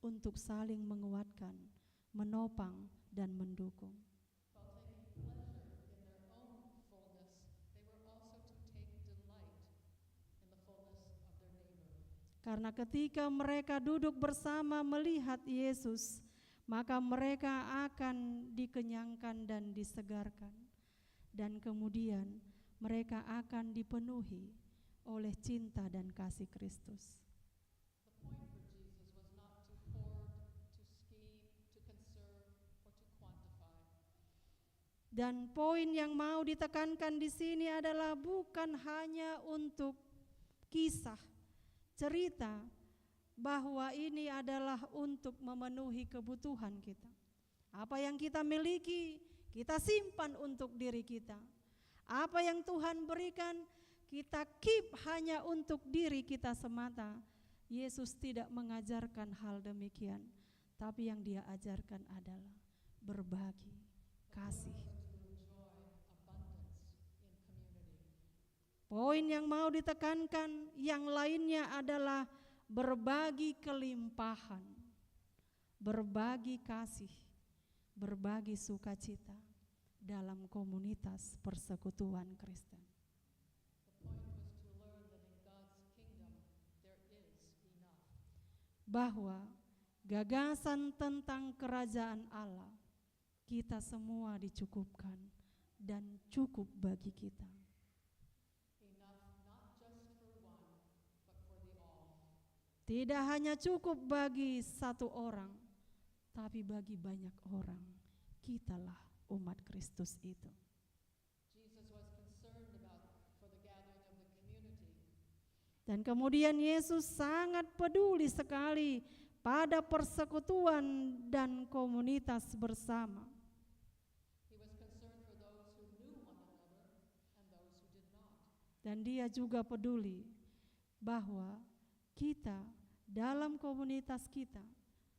untuk saling menguatkan, menopang, dan mendukung. While taking pleasure in their own fullness, they were also to take delight in the fullness of their neighbor. Karena ketika mereka duduk bersama melihat Yesus, maka mereka akan dikenyangkan dan disegarkan. Dan kemudian mereka akan dipenuhi oleh cinta dan kasih Kristus. The point for Jesus was not to hoard, to scheme, to conserve, or to quantify. Dan poin yang mau ditekankan di sini adalah bukan hanya untuk kisah, cerita, bahwa ini adalah untuk memenuhi kebutuhan kita. Apa yang kita miliki, kita simpan untuk diri kita. Apa yang Tuhan berikan, kita keep hanya untuk diri kita semata. Yesus tidak mengajarkan hal demikian, tapi yang Dia ajarkan adalah berbagi, kasih. Poin yang mau ditekankan yang lainnya adalah berbagi kelimpahan, berbagi kasih, berbagi sukacita dalam komunitas persekutuan Kristen. The point was to learn that in God's kingdom there is enough. Bahwa gagasan tentang kerajaan Allah, kita semua dicukupkan dan cukup bagi kita. Enough not just for one, but for the all. Tidak hanya cukup bagi satu orang, tapi bagi banyak orang. Kitalah umat Kristus itu. Jesus was concerned about for the gathering of the community. Dan kemudian Yesus sangat peduli sekali pada persekutuan dan komunitas bersama. He was concerned for those who knew one another and those who did not. Dan Dia juga peduli bahwa kita dalam komunitas kita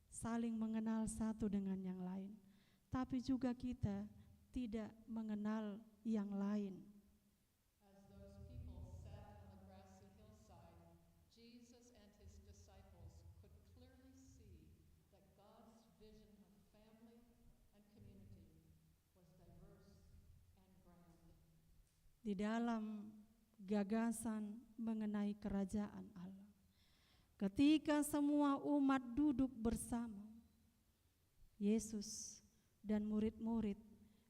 saling mengenal satu dengan yang lain, tapi juga kita tidak mengenal yang lain. As those people sat on the grassy hillside, Jesus and his disciples could clearly see that God's vision of family and community was diverse and grand. Di dalam gagasan mengenai kerajaan Allah, ketika semua umat duduk bersama, Yesus dan murid-murid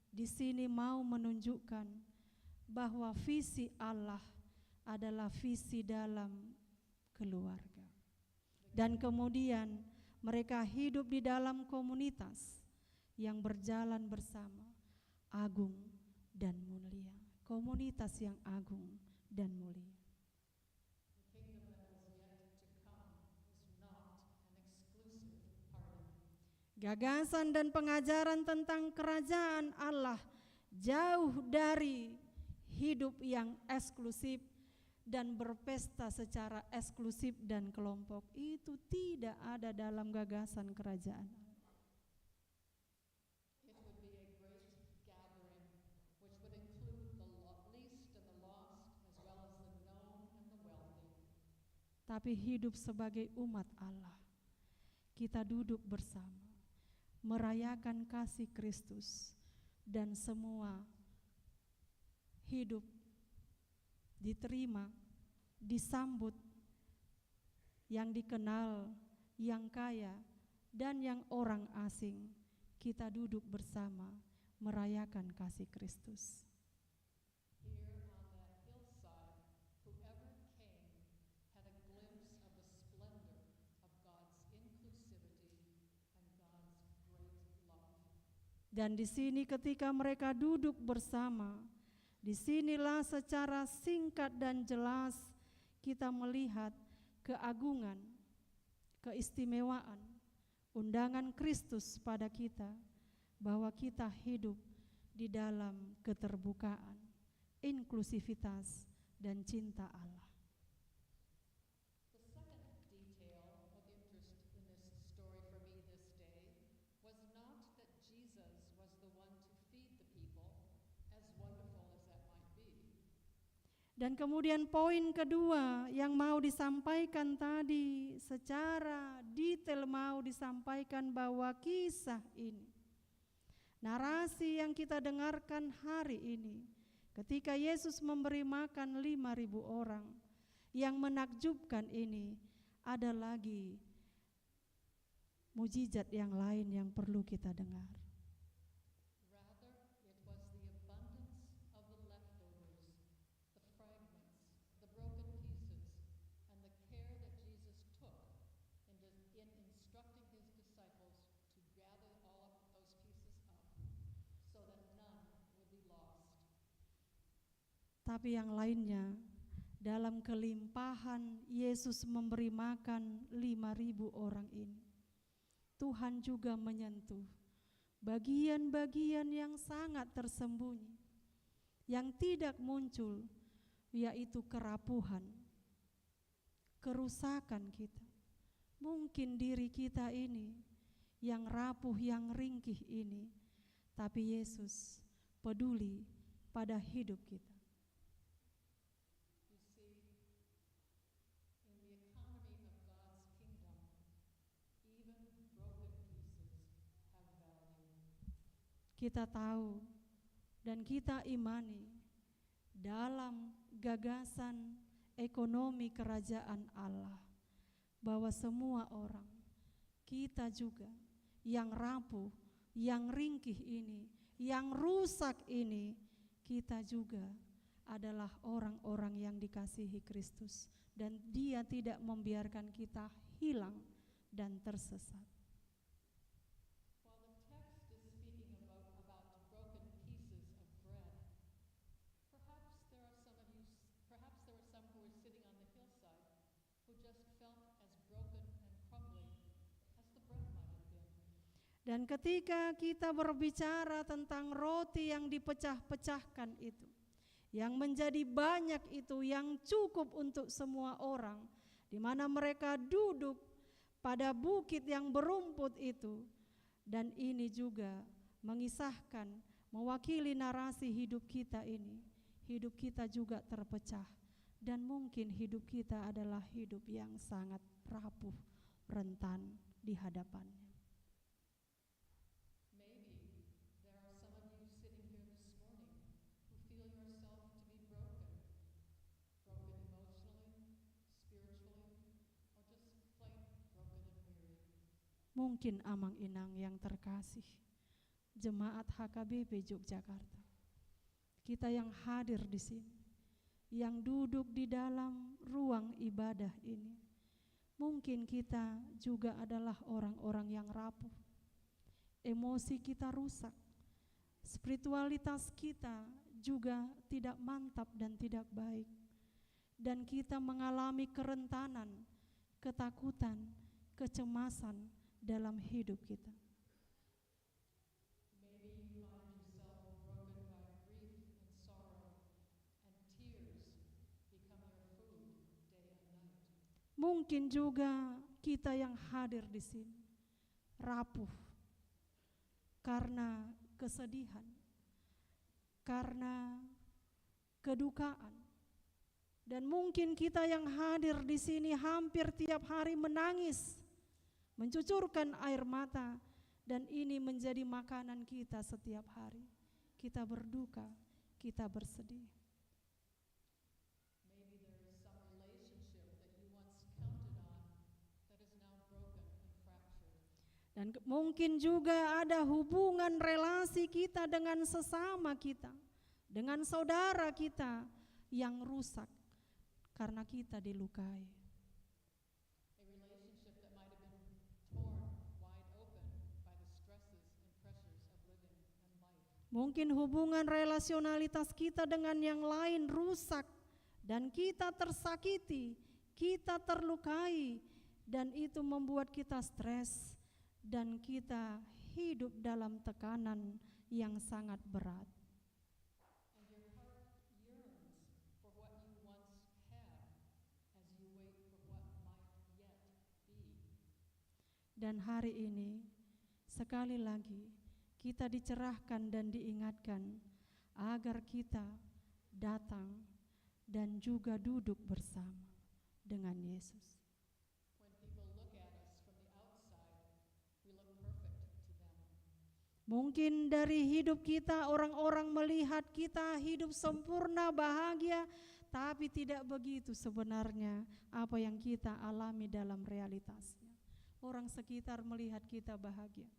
di sini mau menunjukkan bahwa visi Allah adalah visi dalam keluarga. Dan kemudian mereka hidup di dalam komunitas yang berjalan bersama, agung dan mulia. Komunitas yang agung dan mulia. The kingdom that was yet to come is not an exclusive party. Gagasan dan pengajaran tentang kerajaan Allah jauh dari hidup yang eksklusif dan berpesta secara eksklusif dan kelompok. Itu tidak ada dalam gagasan kerajaan Allah. It would be a great gathering which would include the least and the lost as well as the known and the wealthy. Tapi hidup sebagai umat Allah, kita duduk bersama, merayakan kasih Kristus, dan semua hidup diterima, disambut, yang dikenal, yang kaya, dan yang orang asing. Kita duduk bersama, merayakan kasih Kristus. Dan di sini ketika mereka duduk bersama, disinilah secara singkat dan jelas kita melihat keagungan, keistimewaan, undangan Kristus pada kita, bahwa kita hidup di dalam keterbukaan, inklusivitas, dan cinta Allah. The second detail of interest in this story for me this day was not that Jesus was the one to feed the people, as wonderful as that might be. Dan kemudian poin kedua yang mau disampaikan tadi, secara detail mau disampaikan bahwa kisah ini, narasi yang kita dengarkan hari ini, ketika Yesus memberi makan 5.000 orang, yang menakjubkan ini ada lagi mujizat yang lain yang perlu kita dengar. Rather, it was the abundance of the leftovers, the fragments, the broken pieces, and the care that Jesus took in instructing his disciples to gather all of those pieces up so that none would be lost. Tapi yang lainnya, dalam kelimpahan Yesus memberi makan 5.000 orang ini, Tuhan juga menyentuh bagian-bagian yang sangat tersembunyi, yang tidak muncul, yaitu kerapuhan, kerusakan kita. Mungkin diri kita ini yang rapuh, yang ringkih ini, tapi Yesus peduli pada hidup kita. You see, in the economy of God's kingdom, even broken pieces have value. Kita tahu dan kita imani dalam gagasan ekonomi kerajaan Allah, bahwa semua orang, kita juga yang rapuh, yang ringkih ini, yang rusak ini, kita juga adalah orang-orang yang dikasihi Kristus, dan Dia tidak membiarkan kita hilang dan tersesat. While the text is speaking about broken pieces of bread, perhaps there were some who were sitting on the hillside who just felt as broken and crumbling as the bread might have been. Dan ketika kita berbicara tentang roti yang dipecah-pecahkan itu, yang menjadi banyak itu, yang cukup untuk semua orang, di mana mereka duduk pada bukit yang berumput itu, dan ini juga mengisahkan, mewakili narasi hidup kita ini. Hidup kita juga terpecah, dan mungkin hidup kita adalah hidup yang sangat rapuh, rentan di hadapannya. Maybe there are some of you sitting here this morning who feel yourself to be broken emotionally, spiritually, or just plain broken and weary. Mungkin amang-inang yang terkasih, Jemaat HKBP Yogyakarta, kita yang hadir di sini, yang duduk di dalam ruang ibadah ini, mungkin kita juga adalah orang-orang yang rapuh. Emosi kita rusak, spiritualitas kita juga tidak mantap dan tidak baik, dan kita mengalami kerentanan, ketakutan, kecemasan dalam hidup kita. Maybe you find yourself broken by grief and sorrow, and tears become your food day and night. Mungkin juga kita yang hadir di sini rapuh karena kesedihan, karena kedukaan. Dan mungkin kita yang hadir di sini hampir tiap hari menangis, mencucurkan air mata, dan ini menjadi makanan kita setiap hari. Kita berduka, kita bersedih. Maybe there is some relationship that you once counted on that is now broken and fractured. Dan mungkin juga ada hubungan relasi kita dengan sesama kita, dengan saudara kita yang rusak karena kita dilukai. A relationship that might have been torn wide open by the stresses and pressures of living. Mungkin hubungan relasionalitas kita dengan yang lain rusak dan kita tersakiti, kita terlukai, dan itu membuat kita stres dan kita hidup dalam tekanan yang sangat berat. And your heart yearns for what you once had as you wait for what might yet be. Dan hari ini sekali lagi kita dicerahkan dan diingatkan agar kita datang dan juga duduk bersama dengan Yesus. When people look at us from the outside, we look perfect to them. Mungkin dari hidup kita orang-orang melihat kita hidup sempurna, bahagia, tapi tidak begitu sebenarnya apa yang kita alami dalam realitasnya. Orang sekitar melihat kita bahagia,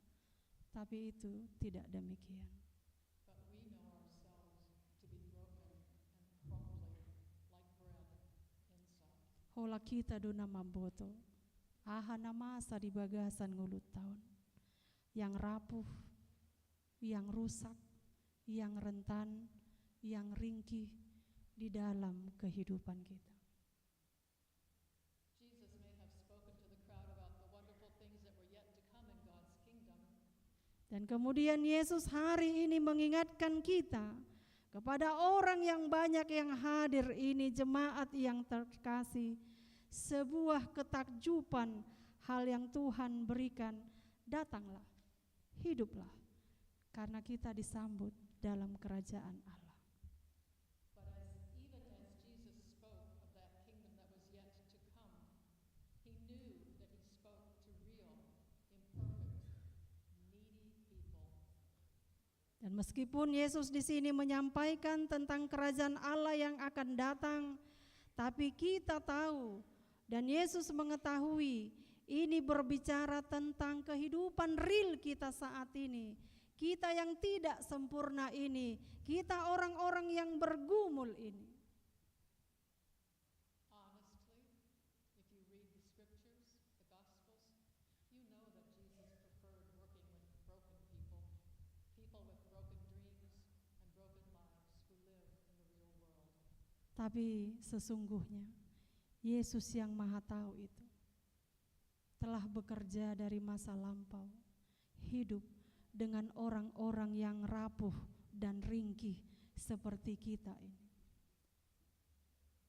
tapi itu tidak demikian. But we know ourselves to be broken and crumbly like bread inside. Hola kita do na maboto, aha na masa di bagasan ngulut tahun, yang rapuh, yang rusak, yang rentan, yang ringkih di dalam kehidupan kita. Jesus may have spoken to the crowd about the wonderful things that were yet to come in God's kingdom. Dan kemudian Yesus hari ini mengingatkan kita kepada orang yang banyak yang hadir ini, jemaat yang terkasih, sebuah ketakjuban hal yang Tuhan berikan. Datanglah, hiduplah, karena kita disambut dalam kerajaan Allah. But even as Jesus spoke of that kingdom that was yet to come, he knew that he spoke to real, imperfect, needy people. Dan meskipun Yesus di sini menyampaikan tentang kerajaan Allah yang akan datang, tapi kita tahu dan Yesus mengetahui ini berbicara tentang kehidupan real kita saat ini. Kita yang tidak sempurna ini, kita orang-orang yang bergumul ini. Honestly, if you read the scriptures, the gospels, you know that Jesus preferred working with broken people, people with broken dreams and broken lives who live in the real world. Tapi sesungguhnya Yesus yang Maha Tahu itu telah bekerja dari masa lampau, hidup dengan orang-orang yang rapuh dan ringkih seperti kita ini.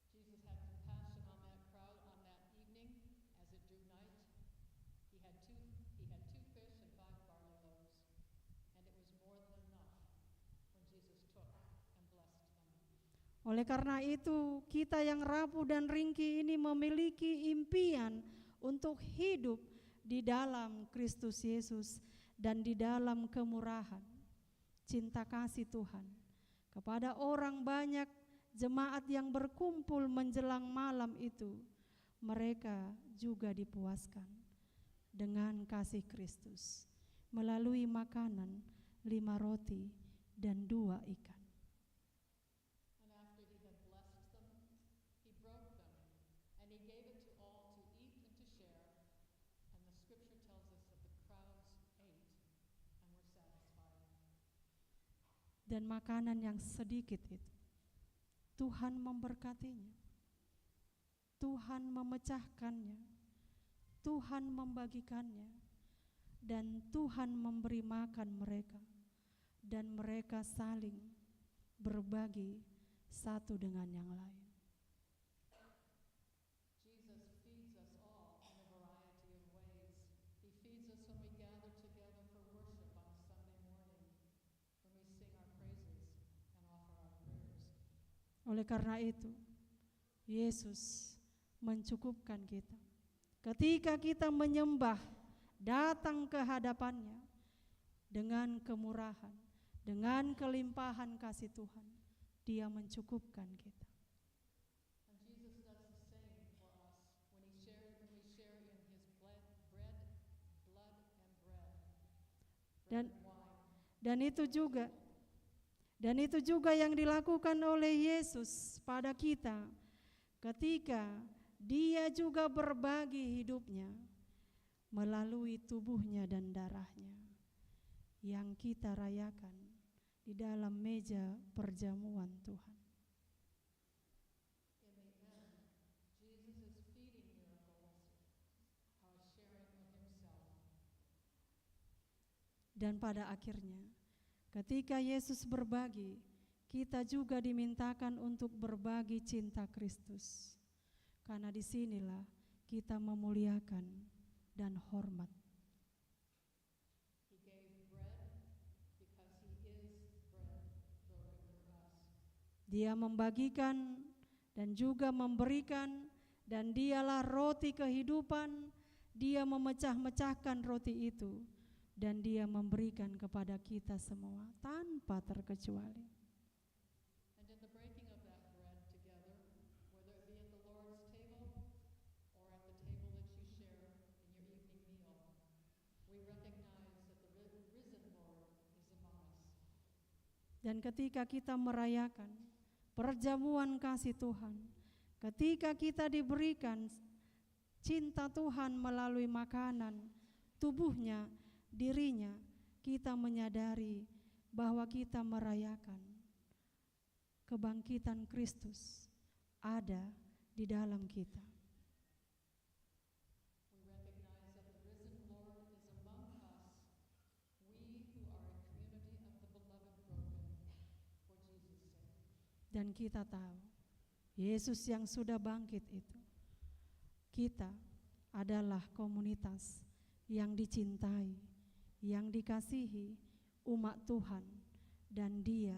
Jesus had compassion on that crowd on that evening as it drew night. He had two fish and 5 barley loaves, and it was more than enough when Jesus took and blessed them. Oleh karena itu, kita yang rapuh dan ringkih ini memiliki impian untuk hidup di dalam Kristus Yesus dan di dalam kemurahan, cinta kasih Tuhan kepada orang banyak jemaat yang berkumpul menjelang malam itu. Mereka juga dipuaskan dengan kasih Kristus melalui makanan 5 roti dan 2 ikan. And after he had blessed them, he broke them, and he gave it to all to eat and to share. And the scripture tells us that the crowds ate and were satisfied. Dan makanan yang sedikit itu Tuhan memberkatinya, Tuhan memecahkannya, Tuhan membagikannya, dan Tuhan memberi makan mereka, dan mereka saling berbagi satu dengan yang lain. Jesus feeds us all in a variety of ways. He feeds us when we gather together for worship on a Sunday morning, when we sing our praises and offer our prayers. Oleh karena itu, Yesus mencukupkan kita. Ketika kita menyembah, datang ke hadapannya dengan kemurahan, dengan kelimpahan kasih Tuhan, Dia mencukupkan kita. And Jesus does the same for us when we share in his blood, and bread. Dan And wine. Dan itu juga yang dilakukan oleh Yesus pada kita ketika Dia juga berbagi hidupnya melalui tubuhnya dan darahnya yang kita rayakan di dalam meja perjamuan Tuhan. In the end, Jesus' feeding miracles, sharing with himself. Dan pada akhirnya, ketika Yesus berbagi, kita juga dimintakan untuk berbagi cinta Kristus. Karena disinilah kita memuliakan dan hormat. He gave bread because he is bread broken for us. Dia membagikan dan juga memberikan, dan dialah roti kehidupan. Dia memecah-mecahkan roti itu, dan dia memberikan kepada kita semua tanpa terkecuali. And in the breaking of that bread together, whether it be at the Lord's table or at the table that you share in your evening meal, we recognize that the risen Lord is among us. Dan ketika kita merayakan perjamuan kasih Tuhan, ketika kita diberikan cinta Tuhan melalui makanan, tubuhnya, dirinya, kita menyadari bahwa kita merayakan kebangkitan Kristus ada di dalam kita. We recognize that the risen Lord is among us, we who are a community of the beloved broken for Jesus' sake. Dan kita tahu Yesus yang sudah bangkit itu, kita adalah komunitas yang dicintai, yang dikasihi umat Tuhan, dan Dia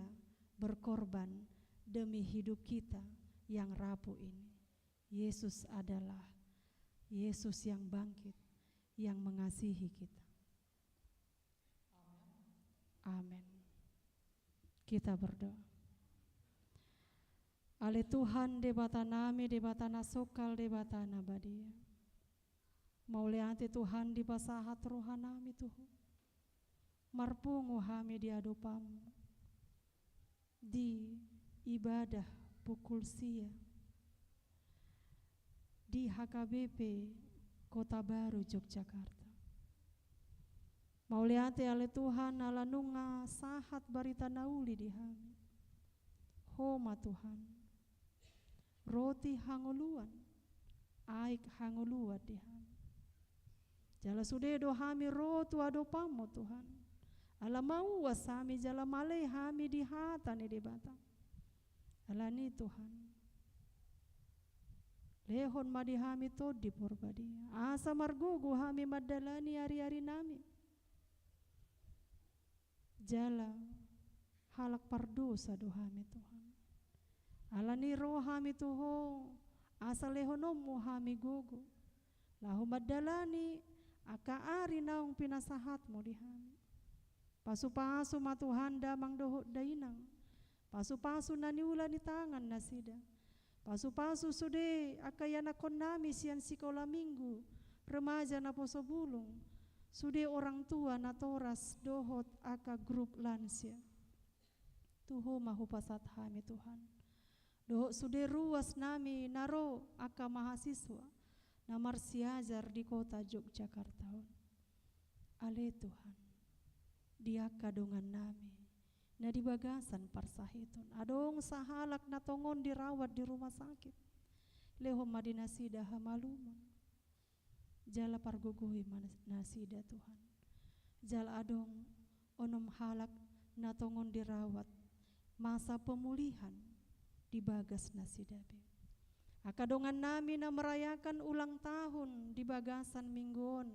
berkorban demi hidup kita yang rapuh ini. Yesus adalah Yesus yang bangkit, yang mengasihi kita. Amin. Kita berdoa. Ale Tuhan debata nami, debata nasokal, debata nabadia. Mauliati Tuhan di pasahat rohanami Tuhan. Marpungu hami di adopamu. Di ibadah pukul sia. Di HKBP Kota Baru Yogyakarta. Mauliati ale Tuhan ala nunga sahat barita nauli di hami. Homa Tuhan. Roti hanguluan, aik hanguluan di hami. Jala sudedo hami rotu adopamu Tuhan. Ala mau wasami jala male hami di hatani di batang. Ala ni Tuhan. Lehon madi hami to di purbadia. Asa margugu hami madalani hari-hari nami. Jala halak pardosa do hami Tuhan. Alani rohami tuho asal lehonomu hami gugu lahu madalani aka ari naung pinasahatmu dihami pasu-pasu matuhan damang doho dainang pasu-pasu naniula ni tangan nasida pasu-pasu sude aka yanakon nami sian sikola minggu remaja na poso bulung sude orang tua na toras dohot aka grup lansia tuho mahupasat hami Tuhan. Doh sudah ruas nami naro aka mahasiswa namar siajar di kota Yogyakarta. Ale Tuhan, dia kadongan nami na di bagasan parsahiton. Adong sahalak na tongon dirawat di rumah sakit. Leho madinasida hamaluman. Jala parguguhi nasida Tuhan. Jala adong onom halak na tongon dirawat masa pemulihan di bagas nasidabe. Akadongan nami na merayakan ulang tahun di bagasan mingguon.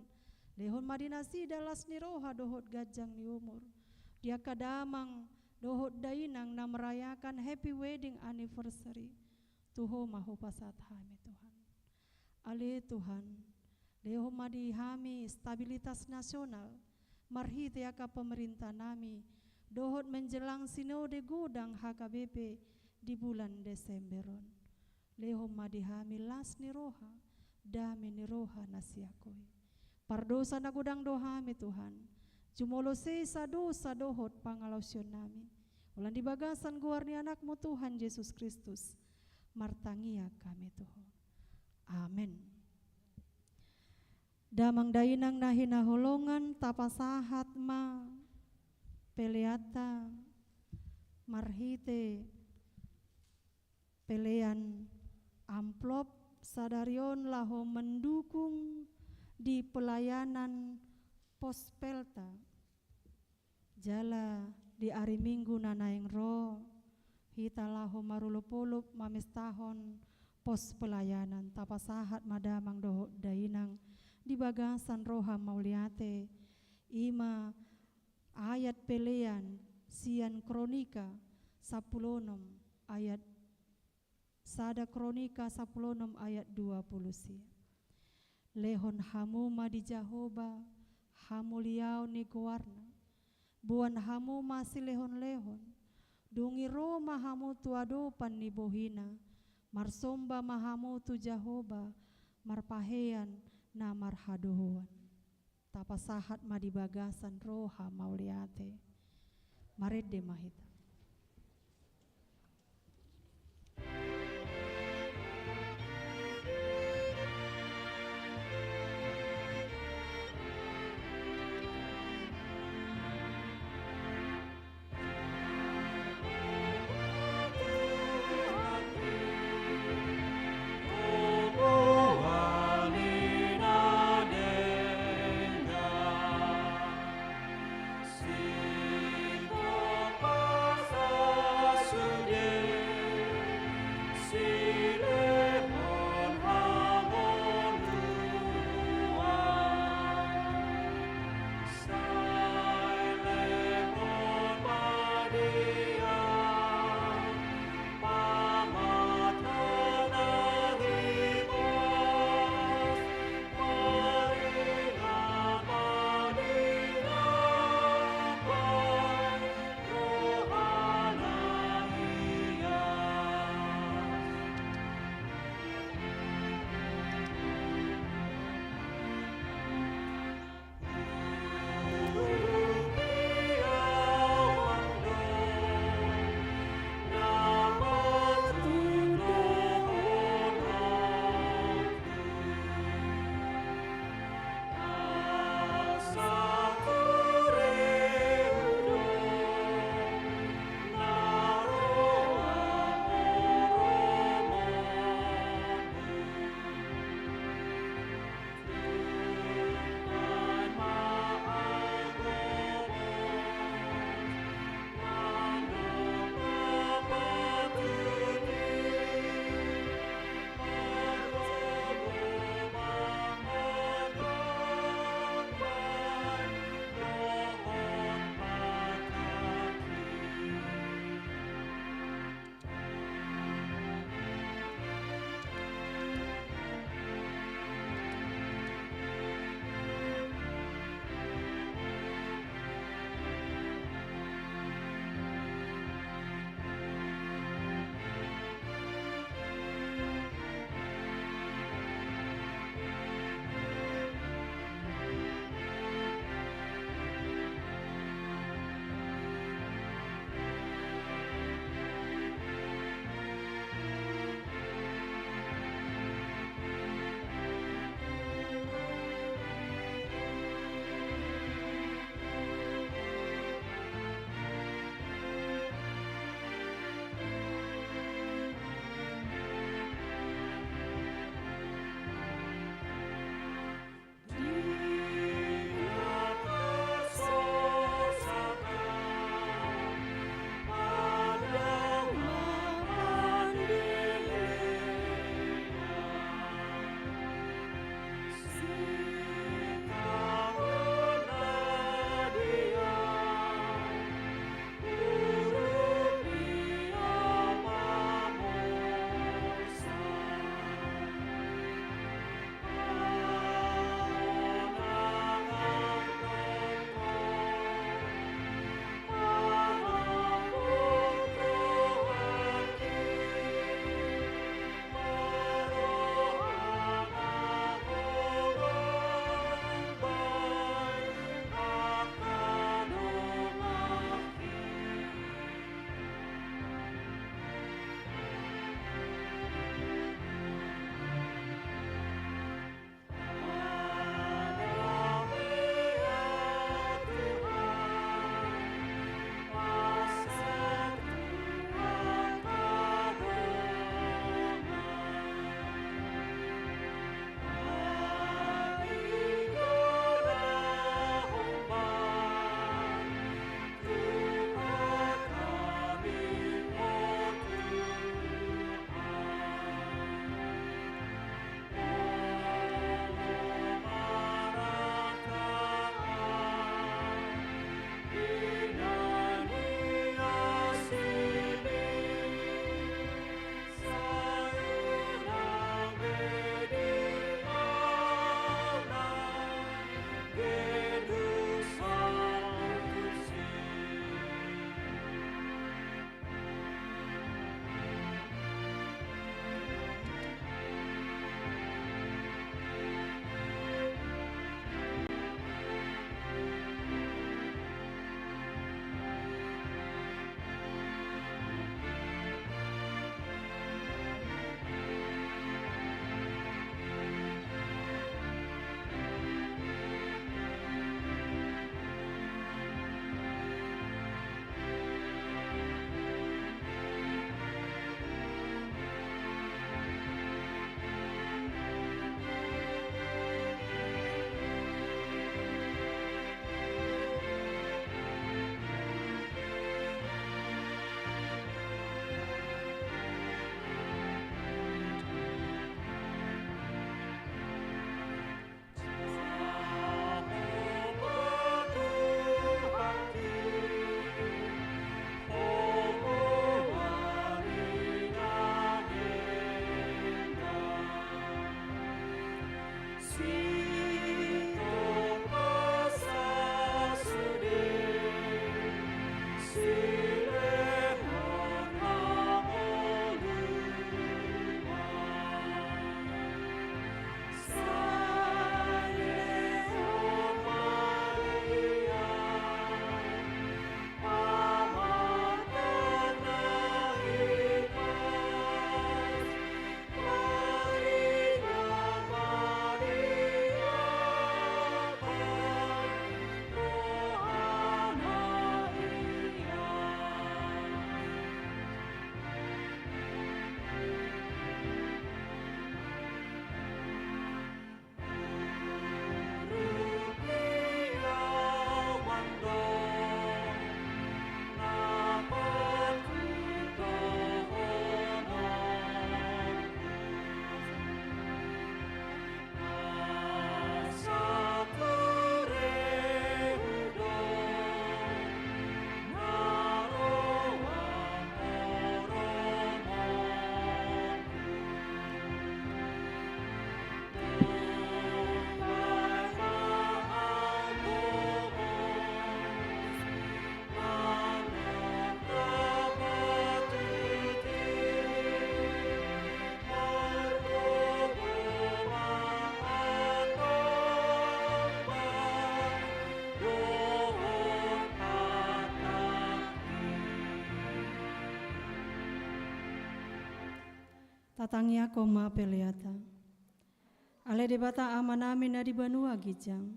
Lehon madinasida las ni roha dohot gajang ni umur. Dia kadamang dohot dainang na merayakan happy wedding anniversary. Tuho mahupasat hami Tuhan. Ale Tuhan, leho madihami stabilitas nasional. Marhiti aka pemerintah nami. Dohot menjelang sinode gudang HKBP di bulan Desemberon. Leho madihami las ni roha, dami ni roha nasiakoi. Pardosa na gudang dohami Tuhan. Jumolo sa dosa dohot pangalosyon nami. Ulan di bagasan guar ni anakmu Tuhan Yesus Kristus. Martangia kami Tuhan. Amin. Damang dainang nahinahulongan tapasahat ma peleata marhite pelean amplop sadarion laho mendukung di pelayanan Pospelta. Jala di hari Minggu nanaing ro hita laho marulupulup mamestahon pos pelayanan tapasahat madamang doho dainang di bagasan roha mauliate ima ayat pelean sian kronika 16 ayat sada kronika 16 ayat 20 sia. Lehon hamuma di Jahoba hamuliau ni guarna buan hamu masih lehon-lehon dungi Roma hamu tuadopan ni bohina marsomba mahamu tu Jahoba marpahean na marhadohoan tapasahat madibagasan roha mauliate marede mahita. Tatangya koma peleata. Ale debata amanami na di banua gijang.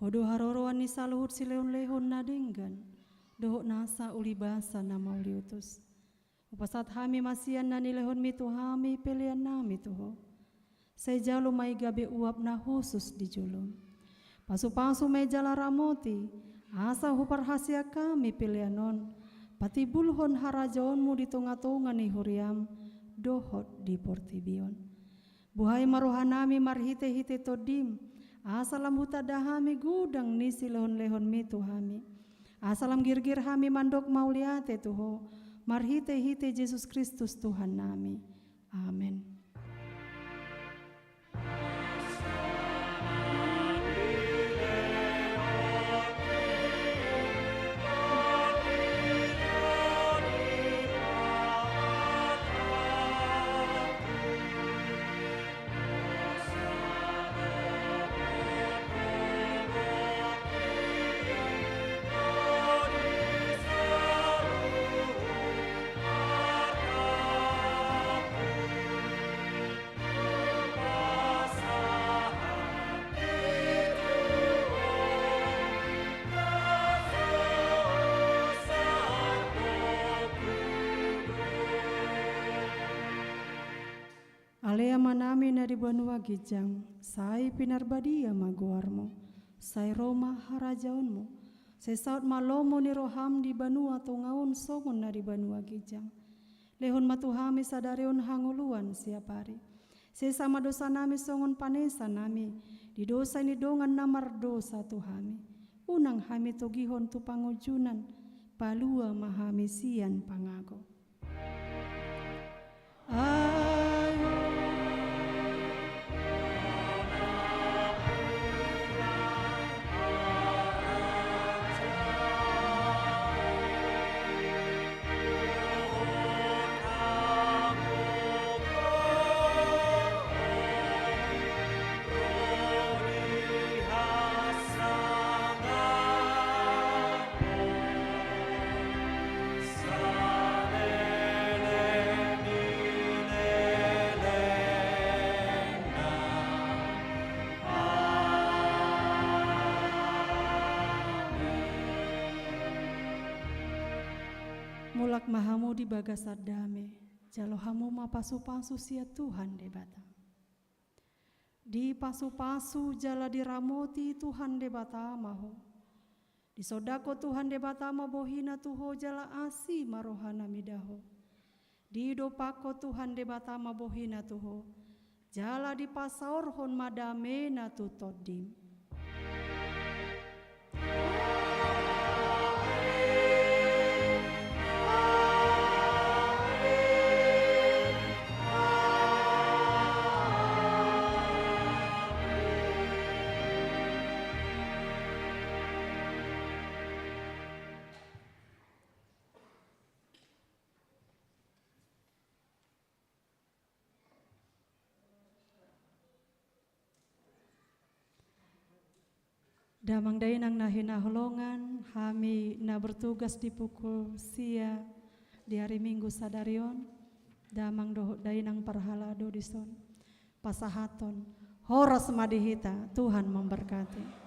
Hodo haroroan ni saluhut sileon lehon na denggan. Dohok nasa uli basa na mauliutus. Upasat hami masian na nilehon mitu hami pelean nami tuho. Saya jalo mai gabe uap na khusus di julum. Pasu-pasu may jala ramoti. Asa hupar hasia kami pilianon. Pati bulhon harajaonmu di tonga-tonga ni huriam. Dohot di portibion. Buhay marohanami marhite-hite todim. Asalam huta dahami gudang ni silehon-lehon mitu hami. Asalam girgir hami mandok mauliate tuho. Marhite-hite Yesus Kristus Tuhan nami. Amin. Alea manami na di banua gijang, sai pinarbadia maguarmo, sai Roma harajaonmu, sai saut malomo ni roham di banua tongaun songon na di banua gijang. Lehon matuhami sadarion hanguluan siapari. Sai sama dosa nami songon panesa nami, di dosa ini dongan namar dosa tuhami. Unang hami togihon tu pangujunan, palua mahami sian pangago. Mulak mahamu di bagasar dame, jalo hamu ma pasu-pasu sia Tuhan debata. Di pasu-pasu jala diramoti Tuhan debata maho. Di sodako Tuhan debata ma bohina tuho jala asi marohana midaho. Di dopako Tuhan debata ma bohina tuho, jala di pasaorhon madame na tutodim. Damang dainang nahina holongan, kami na bertugas di pukul sia di hari Minggu sadarion, damang dohok dainang parhalado dison, pasahaton, horas madihita, Tuhan memberkati.